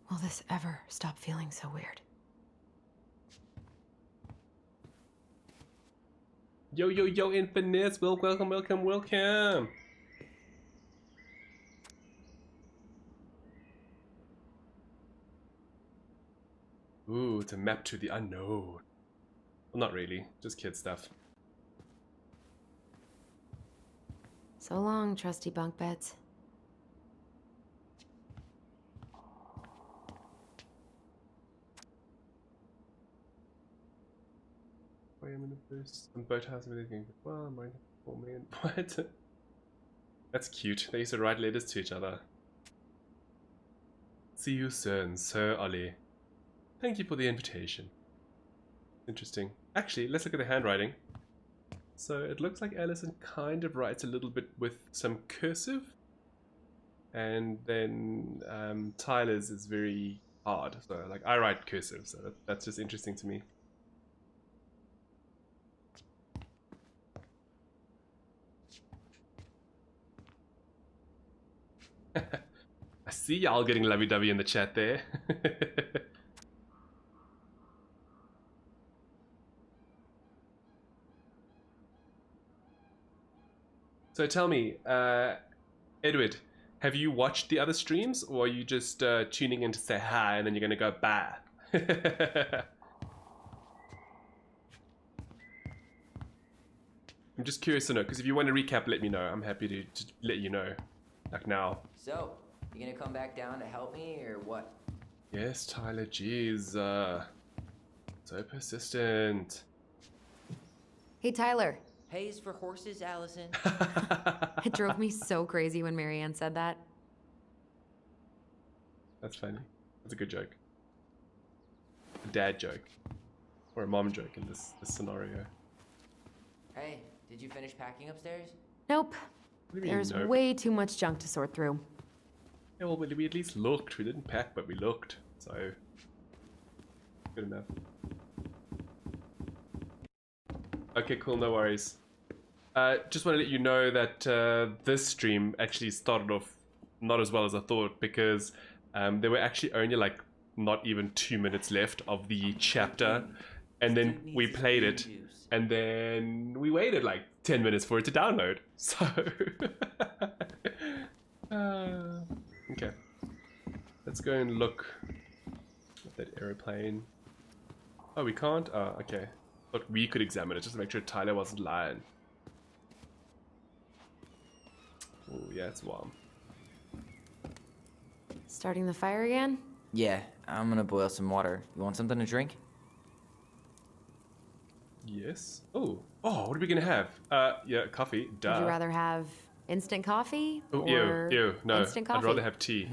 Will this ever stop feeling so weird? Yo, yo, yo, Infinite. Welcome, welcome, welcome. Ooh, it's a map to the unknown. Well, not really, just kid stuff. So long, trusty bunk beds. I am in the first boathouse with anything. Well, I'm writing 4 million. What? That's cute. They used to write letters to each other. See you soon, Sir Ollie. Thank you for the invitation. Interesting. Actually, let's look at the handwriting. So it looks like Allison kind of writes a little bit with some cursive. And then Tyler's is very hard. So like I write cursive, so that's just interesting to me. I see y'all getting lovey-dovey in the chat there. So tell me, Edward, have you watched the other streams, or are you just tuning in to say hi and then you're gonna go bye? I'm just curious to know, because if you want to recap, let me know. I'm happy to let you know, like now. So, you gonna come back down to help me, or what? Yes, Tyler, jeez, so persistent. Hey, Tyler. Pays for horses, Allison. It drove me so crazy when Marianne said that. That's funny. That's a good joke. A dad joke. Or a mom joke in this scenario. Hey, did you finish packing upstairs? Nope. What do you mean, There's nope? way too much junk to sort through. Yeah, well, we at least looked. We didn't pack, but we looked. So, good enough. Okay, cool, no worries. Just want to let you know that this stream actually started off not as well as I thought, because there were actually only like not even 2 minutes left of the chapter, and then we played it, and then we waited like 10 minutes for it to download. So, okay. Let's go and look at that aeroplane. Oh, we can't? Oh, okay. But we could examine it just to make sure Tyler wasn't lying. Oh, yeah, it's warm. Starting the fire again? Yeah, I'm gonna boil some water. You want something to drink? Yes. Oh, what are we gonna have? Yeah, coffee. Duh. Would you rather have instant coffee? Oh, or ew, no. instant coffee? I'd rather have tea.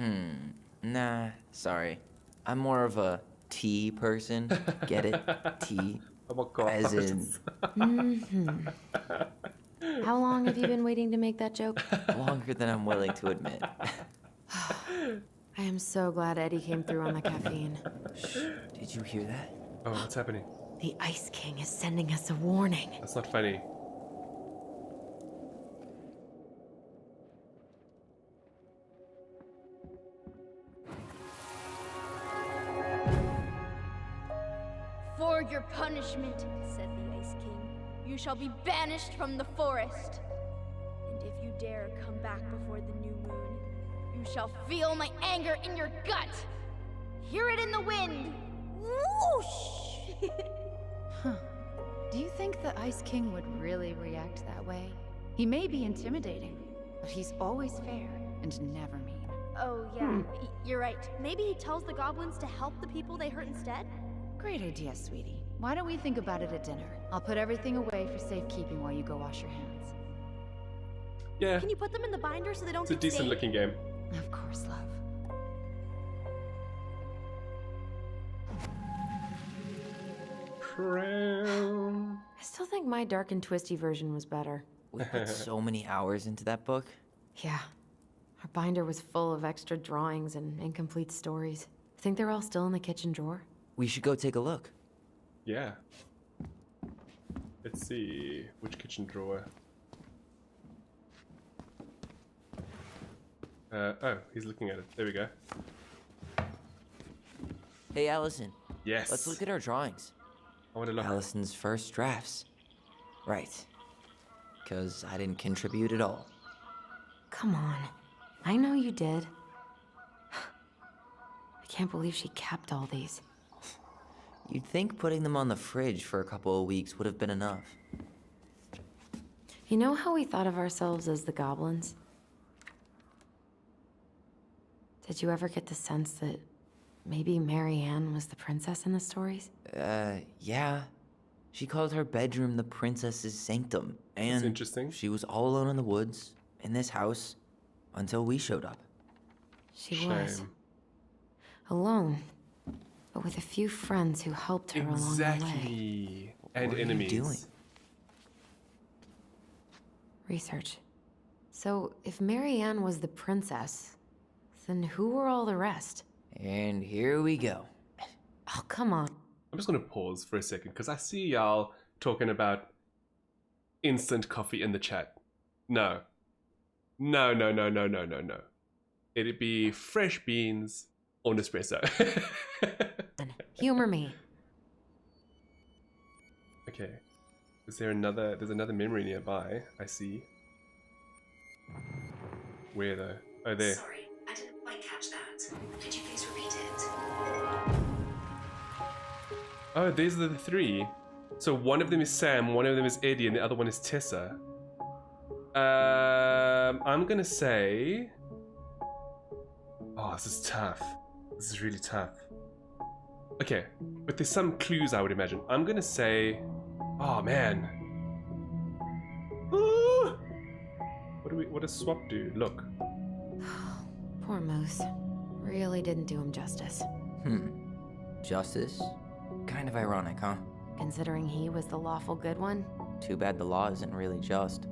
Nah, sorry. I'm more of a tea person. Get it? Tea. Oh my god. As in... How long have you been waiting to make that joke? longer than I'm willing to admit. I am so glad Eddie came through on the caffeine. Shh, did you hear that? Oh, what's happening? The Ice King is sending us a warning. That's not funny. For your punishment, said the Ice King, you shall be banished from the forest. And if you dare come back before the new moon, you shall feel my anger in your gut. Hear it in the wind. Whoosh! Huh. Do you think the Ice King would really react that way? He may be intimidating, but he's always fair and never mean. Oh, yeah, you're right. Maybe he tells the goblins to help the people they hurt instead? Great idea, sweetie. Why don't we think about it at dinner? I'll put everything away for safekeeping while you go wash your hands. Yeah, Can you put them in the binder so they don't it's a get decent stained? looking game. Of course, love. Crown. I still think my dark and twisty version was better. We put so many hours into that book. Yeah. Our binder was full of extra drawings and incomplete stories. Think they're all still in the kitchen drawer? We should go take a look. Yeah. Let's see. Which kitchen drawer? Oh, he's looking at it. There we go. Hey, Allison. Yes. Let's look at our drawings. I want to look. Allison's first drafts. Right. because I didn't contribute at all. Come on. I know you did. I can't believe she kept all these. You'd think putting them on the fridge for a couple of weeks would have been enough. You know how we thought of ourselves as the goblins? Did you ever get the sense that maybe Marianne was the princess in the stories? Yeah. She called her bedroom the princess's sanctum. And That's interesting. she was all alone in the woods, in this house, until we showed up. She was. Shame. Alone. But with a few friends who helped her along the way. Exactly. And What are you enemies. doing? Research. So, if Marianne was the princess, then who were all the rest? And here we go. Oh, come on. I'm just going to pause for a second because I see y'all talking about instant coffee in the chat. No. No, no, no, no, no, no, no. It'd be fresh beans or Nespresso. Humor me. Okay. There's another memory nearby, I see. Where though? Oh, there. Sorry, I didn't quite catch that. Could you please repeat it? Oh, these are the three. So one of them is Sam, one of them is Eddie, and the other one is Tessa. I'm gonna say... Oh, this is tough. This is really tough. Okay, but there's some clues I would imagine. I'm gonna say... Oh, man. Ah! What does Swap do? Look. Poor Moose. Really didn't do him justice. Justice? Kind of ironic, huh? Considering he was the lawful good one. Too bad the law isn't really just.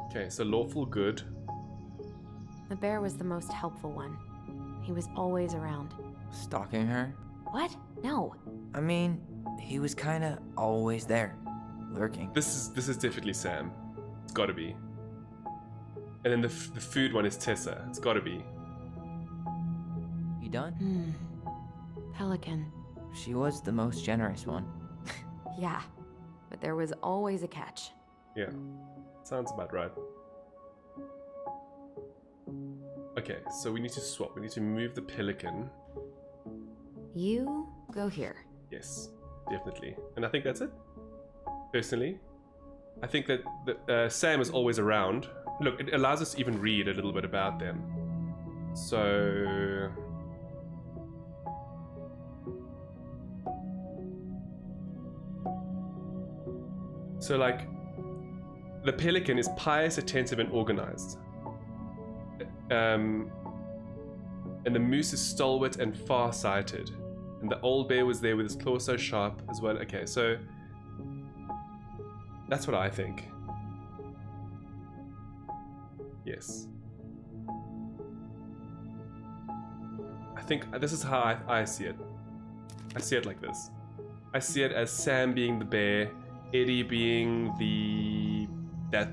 Okay, so lawful good. The bear was the most helpful one. He was always around. Stalking her? What? No. I mean, he was kinda always there. Lurking. This is definitely Sam. It's gotta be. And then the food one is Tessa. It's gotta be. You done? Pelican. She was the most generous one. Yeah. But there was always a catch. Yeah. Sounds about right. Okay, so we need to swap. We need to move the pelican. You go here. Yes, definitely. And I think that's it. Personally. I think that Sam is always around. Look, it allows us to even read a little bit about them. So... So, like, the pelican is pious, attentive, and organized. And the moose is stalwart and far-sighted. And the old bear was there with his claw so sharp as well. Okay, so... That's what I think. Yes. I think this is how I see it. I see it like this. I see it as Sam being the bear, Eddie being that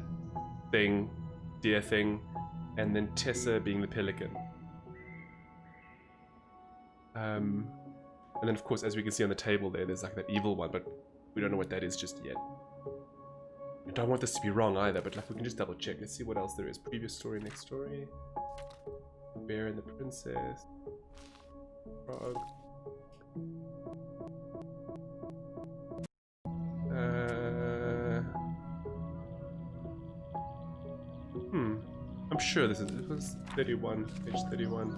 thing, deer thing, and then Tessa being the pelican. And then of course, as we can see on the table there's like that evil one, but we don't know what that is just yet. I don't want this to be wrong either, but like we can just double check. Let's see what else there is. Previous story, next story. Bear and the princess. Frog. I'm sure it was 31, page 31.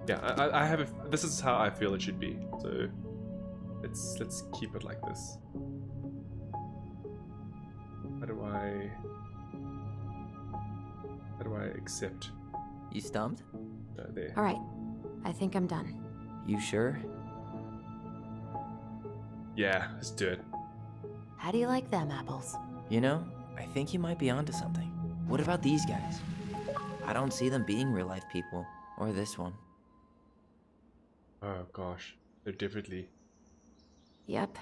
Yeah, I have this is how I feel it should be. So let's keep it like this. How do I accept? You stumped? There. All right. I think I'm done. You sure? Yeah, let's do it. How do you like them apples? You know, I think you might be onto something. What about these guys? I don't see them being real-life people. Or this one. Oh gosh, they're differently. Yep.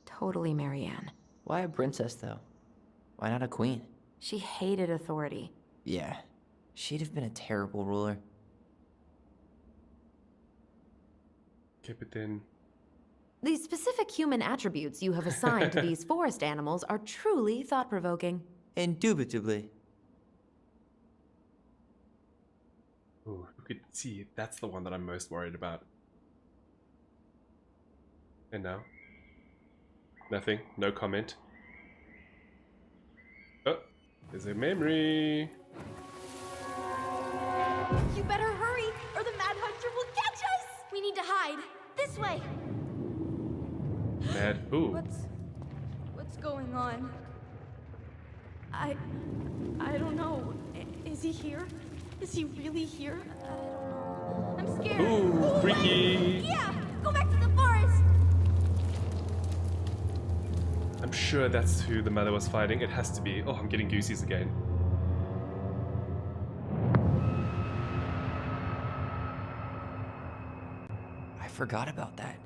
Totally Marianne. Why a princess, though? Why not a queen? She hated authority. Yeah, she'd have been a terrible ruler. Okay, but then... The specific human attributes you have assigned to these forest animals are truly thought-provoking. Indubitably. Ooh, you could see, that's the one that I'm most worried about. And now? Nothing, no comment. Oh, there's a memory. You better hurry, or the Mad Hunter will catch us! We need to hide. This way. Mad, ooh. What's going on? I don't know. Is he here? Is he really here? I'm scared. Ooh, freaky. Yeah, go back to the forest. I'm sure that's who the mother was fighting. It has to be. Oh, I'm getting goosies again. I forgot about that.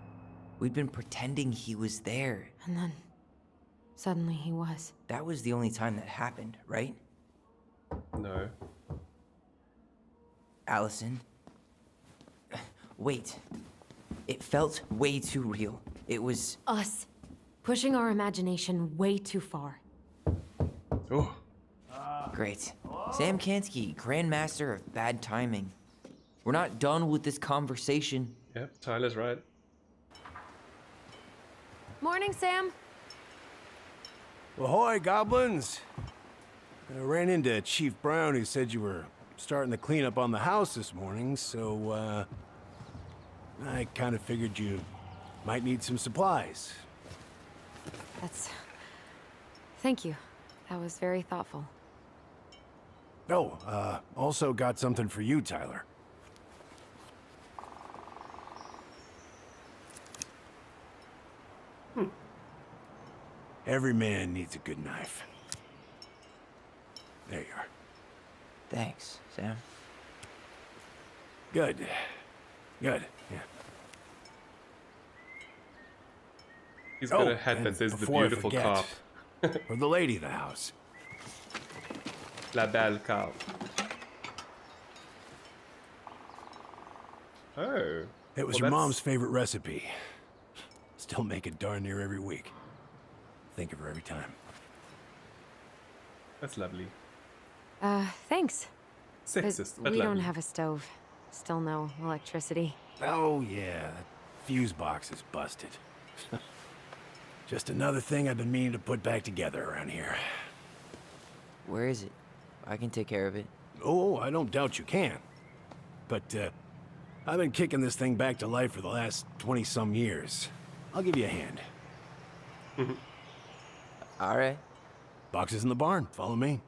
We'd been pretending he was there. And then, suddenly he was. That was the only time that happened, right? No. Allison? Wait. It felt way too real. It was... Us. Pushing our imagination way too far. Oh. Great. Sam Kansky, Grandmaster of Bad Timing. We're not done with this conversation. Yep, Tyler's right. Morning, Sam. Ahoy, goblins! I ran into Chief Brown, who said you were starting the cleanup on the house this morning, so, I kind of figured you might need some supplies. Thank you. That was very thoughtful. Oh, also got something for you, Tyler. Every man needs a good knife. There you are. Thanks, Sam. Good. Good, yeah. He's got a hat that says the beautiful cop. For the lady of the house. La belle cop. Oh. It was your mom's favorite recipe. Still make it darn near every week. Think of her every time. That's lovely. Thanks. Sexist, but we don't lovely. have a stove. Still no electricity. Oh, yeah. That fuse box is busted. Just another thing I've been meaning to put back together around here. Where is it? I can take care of it. Oh, I don't doubt you can. But, I've been kicking this thing back to life for the last 20-some years. I'll give you a hand. All right. Box is in the barn. Follow me.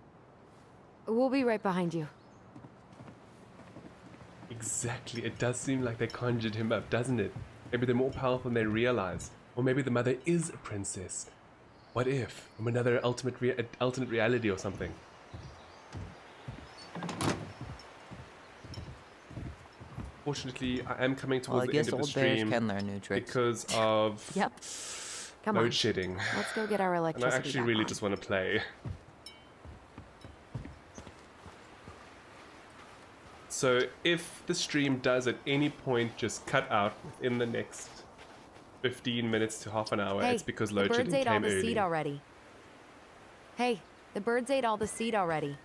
We'll be right behind you. Exactly. It does seem like they conjured him up, doesn't it? Maybe they're more powerful than they realize. Or maybe the mother is a princess. What if? From another alternate reality or something. Fortunately, I am coming Well, I towards the guess end of the old bears stream can learn new tricks. because of Yep. Come on. load shedding. Let's go get our And I electricity actually back really on. just want to play. So if the stream does at any point just cut out within the next 15 minutes to half an hour, Hey, it's because the load birds shedding ate all came the early. seed already. Hey, the birds ate all the seed already.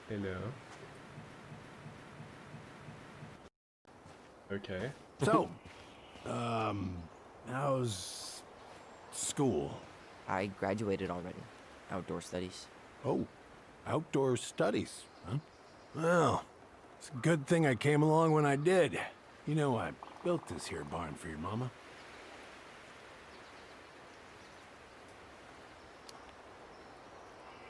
Hello. Okay. So, how's school? I graduated already. Outdoor studies. Oh, outdoor studies, huh? Well, it's a good thing I came along when I did. You know, I built this here barn for your mama.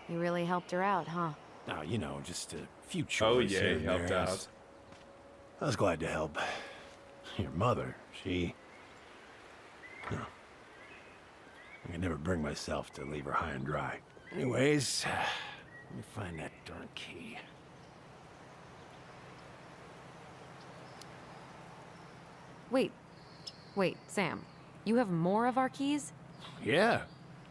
You really helped her out, huh? Now, you know, just a few Oh chores yeah, here he and helped there. out. I was glad to help. Your mother, she... No. I could never bring myself to leave her high and dry. Anyways, Let me find that darn key. Wait, Sam. You have more of our keys? Yeah.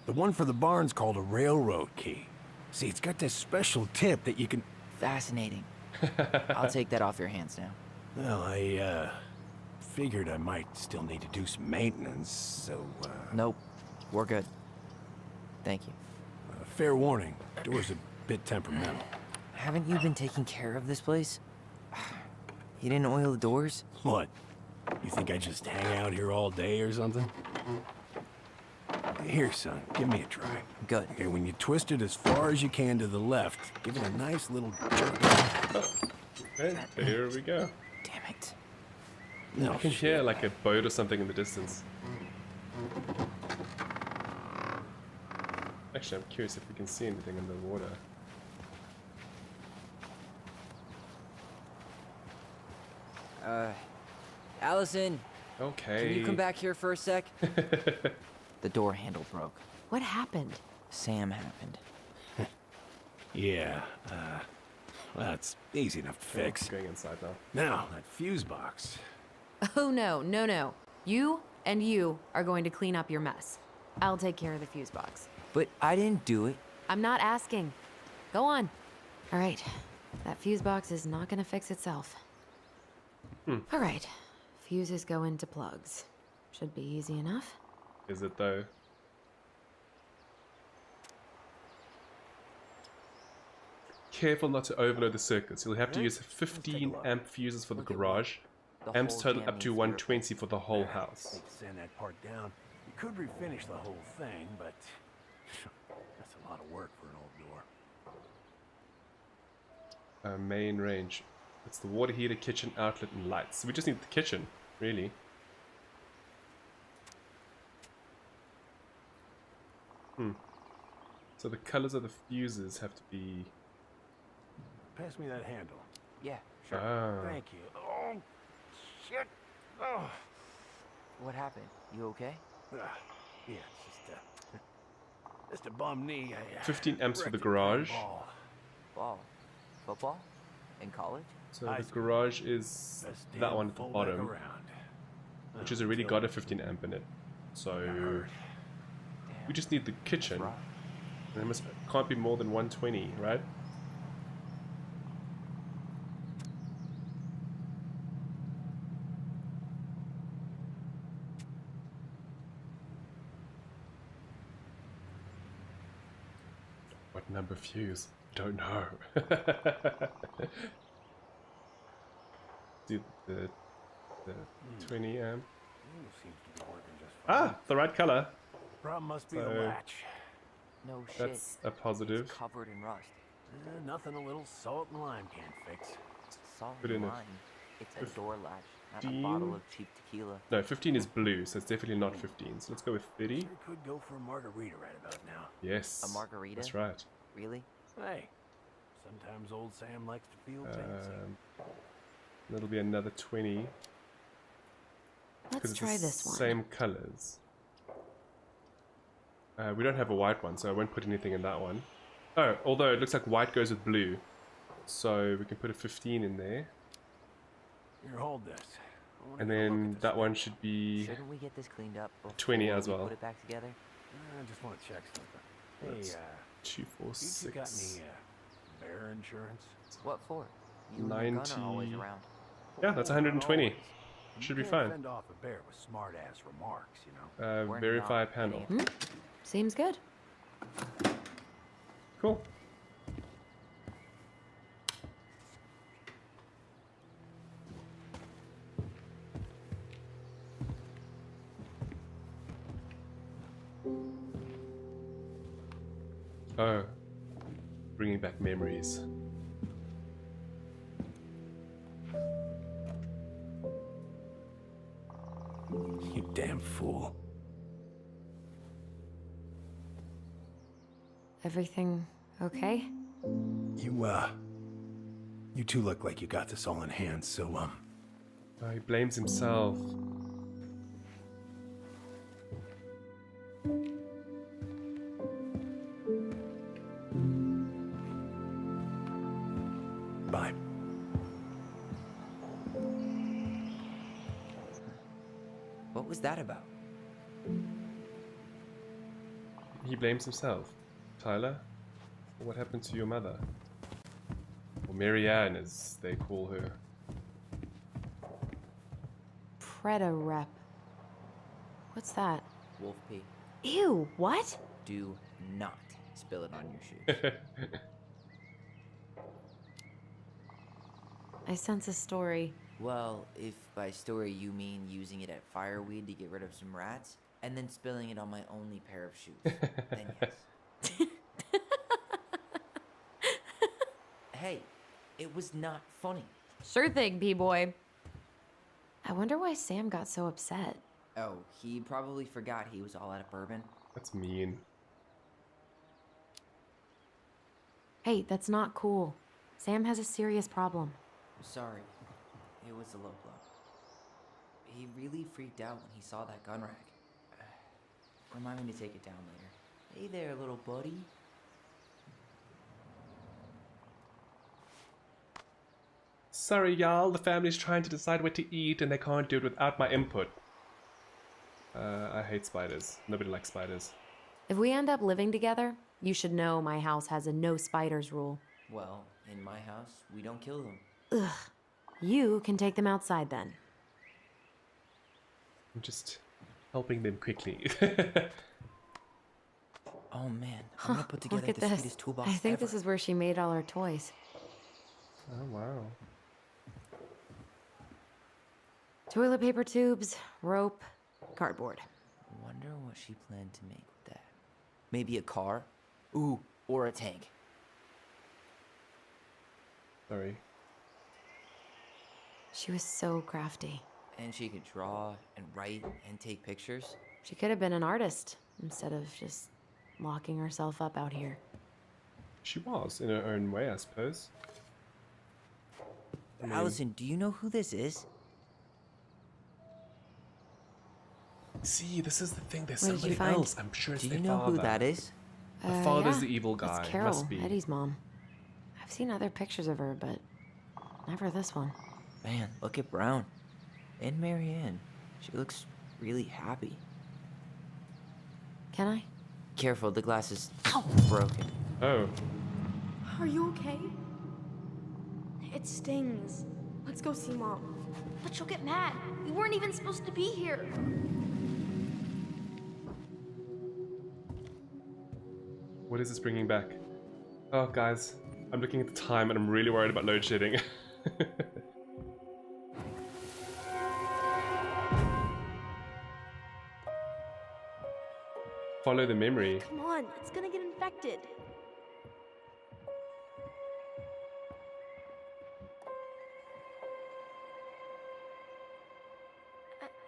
The one for the barn's called a railroad key. See, it's got this special tip that you can... Fascinating. I'll take that off your hands now. Well, I, figured I might still need to do some maintenance, so, Nope. We're good. Thank you. fair warning, door's a bit temperamental. Haven't you been taking care of this place? You didn't oil the doors? What? You think I just hang out here all day or something? Here, son, give me a try. Good. Okay, when you twist it as far as you can to the left, give it a nice little jerk. Okay, there we go. Damn it. No, I can hear like a boat or something in the distance. Actually, I'm curious if we can see anything in the water. Allison, Okay. can you come back here for a sec? The door handle broke. What happened? Sam happened. Yeah, that's easy enough to fix. Going inside now. Now, that fuse box. Oh no. You and you are going to clean up your mess. I'll take care of the fuse box. But I didn't do it. I'm not asking. Go on. All right. That fuse box is not going to fix itself. All right. Fuses go into plugs. Should be easy enough. Is it though? Careful not to overload the circuits. You'll have to use 15 amp fuses for the garage. Amps total up to 120 for the whole house. Send that part down. You could refinish the whole thing, but that's a lot of work for an old door. Main range. It's the water heater, kitchen, outlet, and lights. So we just need the kitchen, really. So the colors of the fuses have to be... Pass me that handle. Yeah, sure. Thank you. Oh, shit. Oh. What happened? You okay? Yeah, it's just a bum knee. 15 amps for the wrecked a garage. ball. Ball. Football? In college? So the garage is Best that damn one at the fullback bottom, around. which has already got a 15 amp in it. So we just need the kitchen. Rough. And it can't be more than 120, right? What number fuse? Don't know. Do the 20 amp. Seems to be working just fine. Ah, the right color. Problem must be So- the latch. No shit. That's a positive. It's covered in rust. Nothing a little salt and lime can't fix. Solid Put in a line. It's a door latch, not a 15. bottle of cheap tequila. No, 15 is blue, so it's definitely not 15. So let's go with 30. Sure could go for a margarita right about now. Yes. A margarita? That's right. Really? Hey, sometimes old Sam likes to feel fancy. That'll be another 20. Let's it's try the this one. Same colors. We don't have a white one, so I won't put anything in that one. Oh, although it looks like white goes with blue. So we can put a 15 in there. Here, hold this. I wanna And get a look then at this that thing. one should be... Shouldn't we get this cleaned up before 20 as we well. put it back together? I just want to check something. That's Hey, 2, 4, you got 6. any bear insurance? What for? You and your gun are always 90. around. Yeah, that's Not 120. always. You Should be can't fine. Fend off a bear with smart-ass remarks, you know. We're Verify not panel. getting Seems good. Cool. Oh, bringing back memories. You damn fool. Everything okay? You two look like you got this all in hand, so, Oh, he blames himself. Bye. What was that about? He blames himself. Tyler, what happened to your mother? Or Marianne, as they call her. Preda rep. What's that? Wolf pee. Ew, what? Do not spill it on your shoes. I sense a story. Well, if by story you mean using it at fireweed to get rid of some rats, and then spilling it on my only pair of shoes, then yes. Hey, it was not funny. Sure thing, B-boy. I wonder why Sam got so upset. Oh, he probably forgot he was all out of bourbon. That's mean. Hey, that's not cool. Sam has a serious problem. Sorry, it was a low blow. He really freaked out when he saw that gun rack. Remind me to take it down later. Hey there, little buddy. Sorry, y'all. The family's trying to decide what to eat, and they can't do it without my input. I hate spiders. Nobody likes spiders. If we end up living together, you should know my house has a no spiders rule. Well, in my house, we don't kill them. Ugh. You can take them outside then. I'm just helping them quickly. Oh man, I'm gonna put together Look at the this. sweetest toolbox I think ever. this is where she made all her toys. Oh, wow. Toilet paper tubes, rope, cardboard. Wonder what she planned to make with that. Maybe a car? Ooh, or a tank. Sorry. She was so crafty. And she could draw and write and take pictures. She could have been an artist instead of just locking herself up out here. She was, in her own way, I suppose. I mean, Allison, do you know who this is? see, this is the thing. There's What did you somebody find? else. I'm sure it's Do their you know father. who that is? The father's yeah, the evil guy. That's Carol, Must be. Eddie's mom. I've seen other pictures of her, but never this one. Man, look at Brown. And Marianne. She looks really happy. Can I? Careful, the glass is broken. Oh. Are you okay? It stings. Let's go see Mom. But she'll get mad. We weren't even supposed to be here. What is this bringing back? Oh, guys. I'm looking at the time and I'm really worried about load shedding. Follow the memory. Come on, it's gonna get infected.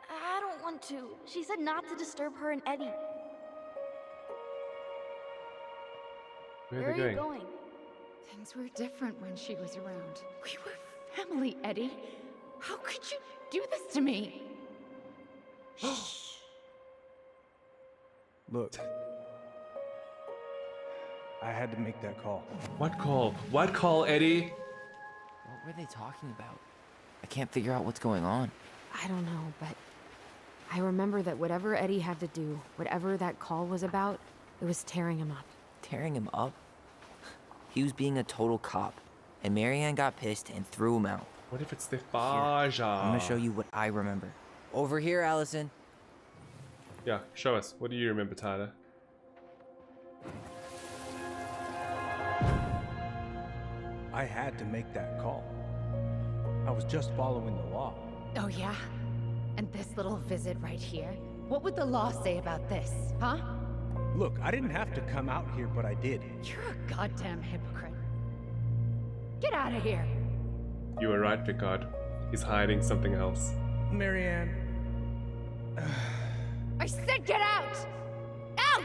I don't want to. She said not to disturb her and Eddie. Where Where are they are you going? going? Things were different when she was around. We were family, Eddie. How could you do this to me? Look, I had to make that call. What call? What call, Eddie? What were they talking about? I can't figure out what's going on. I don't know, but I remember that whatever Eddie had to do, whatever that call was about, it was tearing him up. Tearing him up? He was being a total cop. And Marianne got pissed and threw him out. What if it's the Here, Faja? I'm gonna show you what I remember. Over here, Allison. Yeah, show us. What do you remember, Tyler? I had to make that call. I was just following the law. Oh, yeah? And this little visit right here? What would the law say about this, huh? Look, I didn't have to come out here, but I did. You're a goddamn hypocrite. Get out of here. You were right, Picard. He's hiding something else. Marianne. I said get out! Out!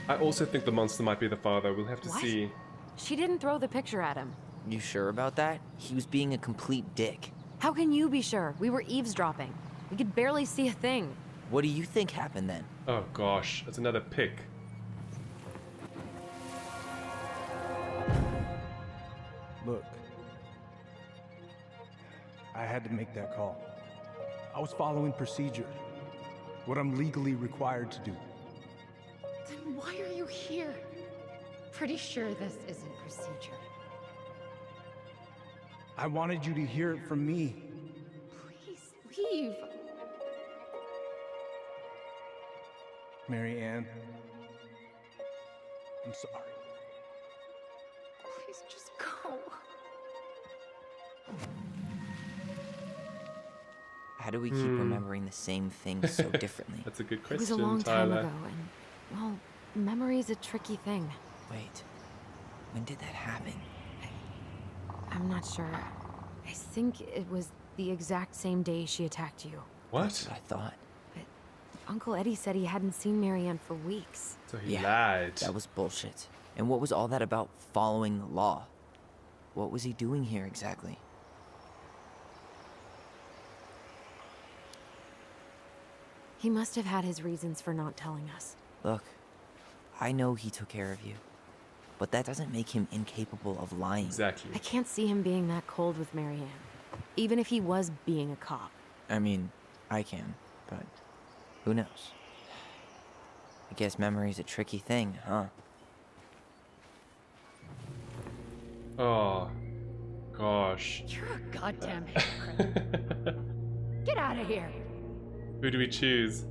I also think the monster might be the father. We'll have to What? see. She didn't throw the picture at him. You sure about that? He was being a complete dick. How can you be sure? We were eavesdropping. We could barely see a thing. What do you think happened then? Oh gosh, it's another pick. Look, I had to make that call. I was following procedure, what I'm legally required to do. Then why are you here? Pretty sure this isn't procedure. I wanted you to hear it from me. Please leave. Mary Ann, I'm sorry. Please just go. How do we keep remembering the same things so differently? That's a good It question, was a long time Tyler. ago, and, well, memory's a tricky thing. Wait, when did that happen? I'm not sure. I think it was the exact same day she attacked you. What? I thought. But Uncle Eddie said he hadn't seen Marianne for weeks. So he lied. That was bullshit. And what was all that about following the law? What was he doing here exactly? He must have had his reasons for not telling us. Look, I know he took care of you, but that doesn't make him incapable of lying. Exactly. I can't see him being that cold with Marianne, even if he was being a cop. I mean, I can, but who knows? I guess memory's a tricky thing, huh? Oh, gosh. You're a goddamn hypocrite. Get out of here. Who do we choose?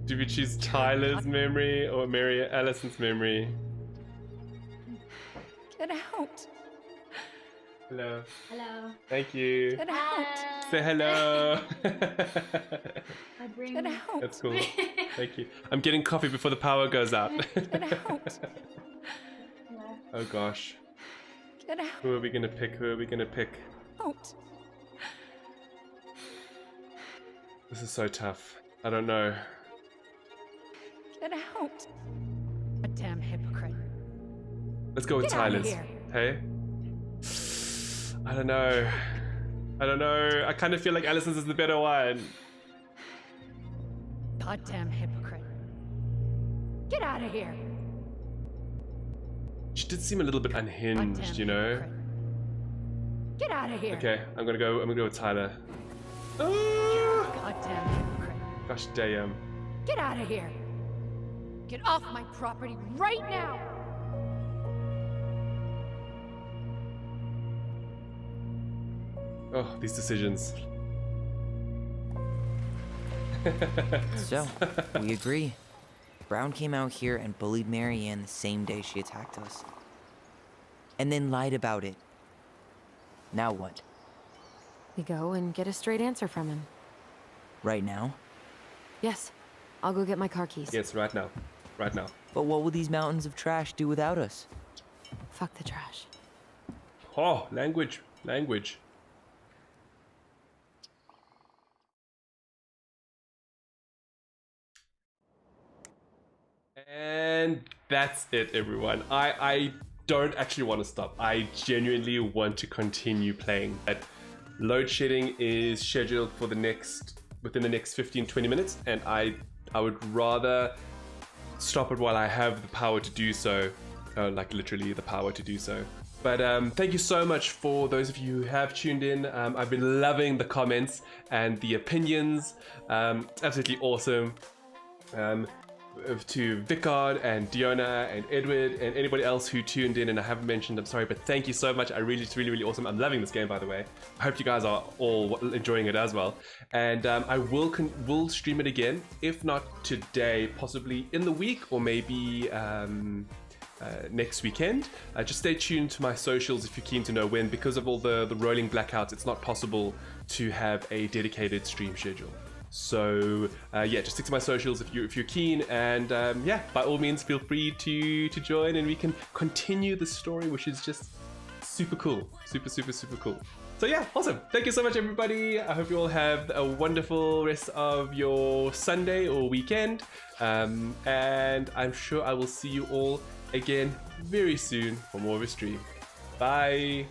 Do we choose Tyler's memory or Mary Allison's memory? Get out. Hello. Hello. Thank you. Get out. Say hello. I bring Get out. That's cool. Thank you. I'm getting coffee before the power goes out. Get out. Oh gosh. Get out. Who are we gonna pick? Who are we gonna pick? Out. This is so tough. I don't know. Get out. A damn hypocrite. Let's go with Get outta Tyler's. here. Hey? I don't know. I don't know. I kind of feel like Allison's is the better one. Goddamn hypocrite. Get out of here. She did seem a little bit unhinged, Goddamn you know? hypocrite. Get out of here. Okay, I'm gonna go with Tyler. You're Ah! a goddamn hypocrite. Gosh damn. Get out of here. Get off my property right now. Oh, these decisions. So, we agree. Brown came out here and bullied Marianne the same day she attacked us. And then lied about it. Now what? We go and get a straight answer from him. Right now? Yes. I'll go get my car keys. Yes, right now. Right now. But what will these mountains of trash do without us? Fuck the trash. Oh, language. Language. And that's it, everyone. I don't actually want to stop. I genuinely want to continue playing. Load shedding is scheduled for within the next 15-20 minutes, and I would rather stop it while I have the power to do so. Like literally the power to do so. But thank you so much for those of you who have tuned in. I've been loving the comments and the opinions. It's absolutely awesome. To Vicard and Diona and Edward and anybody else who tuned in and I haven't mentioned, I'm sorry, but thank you so much. It's really, really awesome. I'm loving this game, by the way. I hope you guys are all enjoying it as well. And I will stream it again, if not today, possibly in the week or maybe next weekend. Just stay tuned to my socials if you're keen to know when. Because of all the rolling blackouts, it's not possible to have a dedicated stream schedule. So yeah, just stick to my socials if you're keen, and yeah, by all means feel free to join and we can continue the story, which is just super cool, super cool. So yeah, awesome. Thank you so much, everybody. I hope you all have a wonderful rest of your Sunday or weekend, and I'm sure I will see you all again very soon for more of a stream. Bye.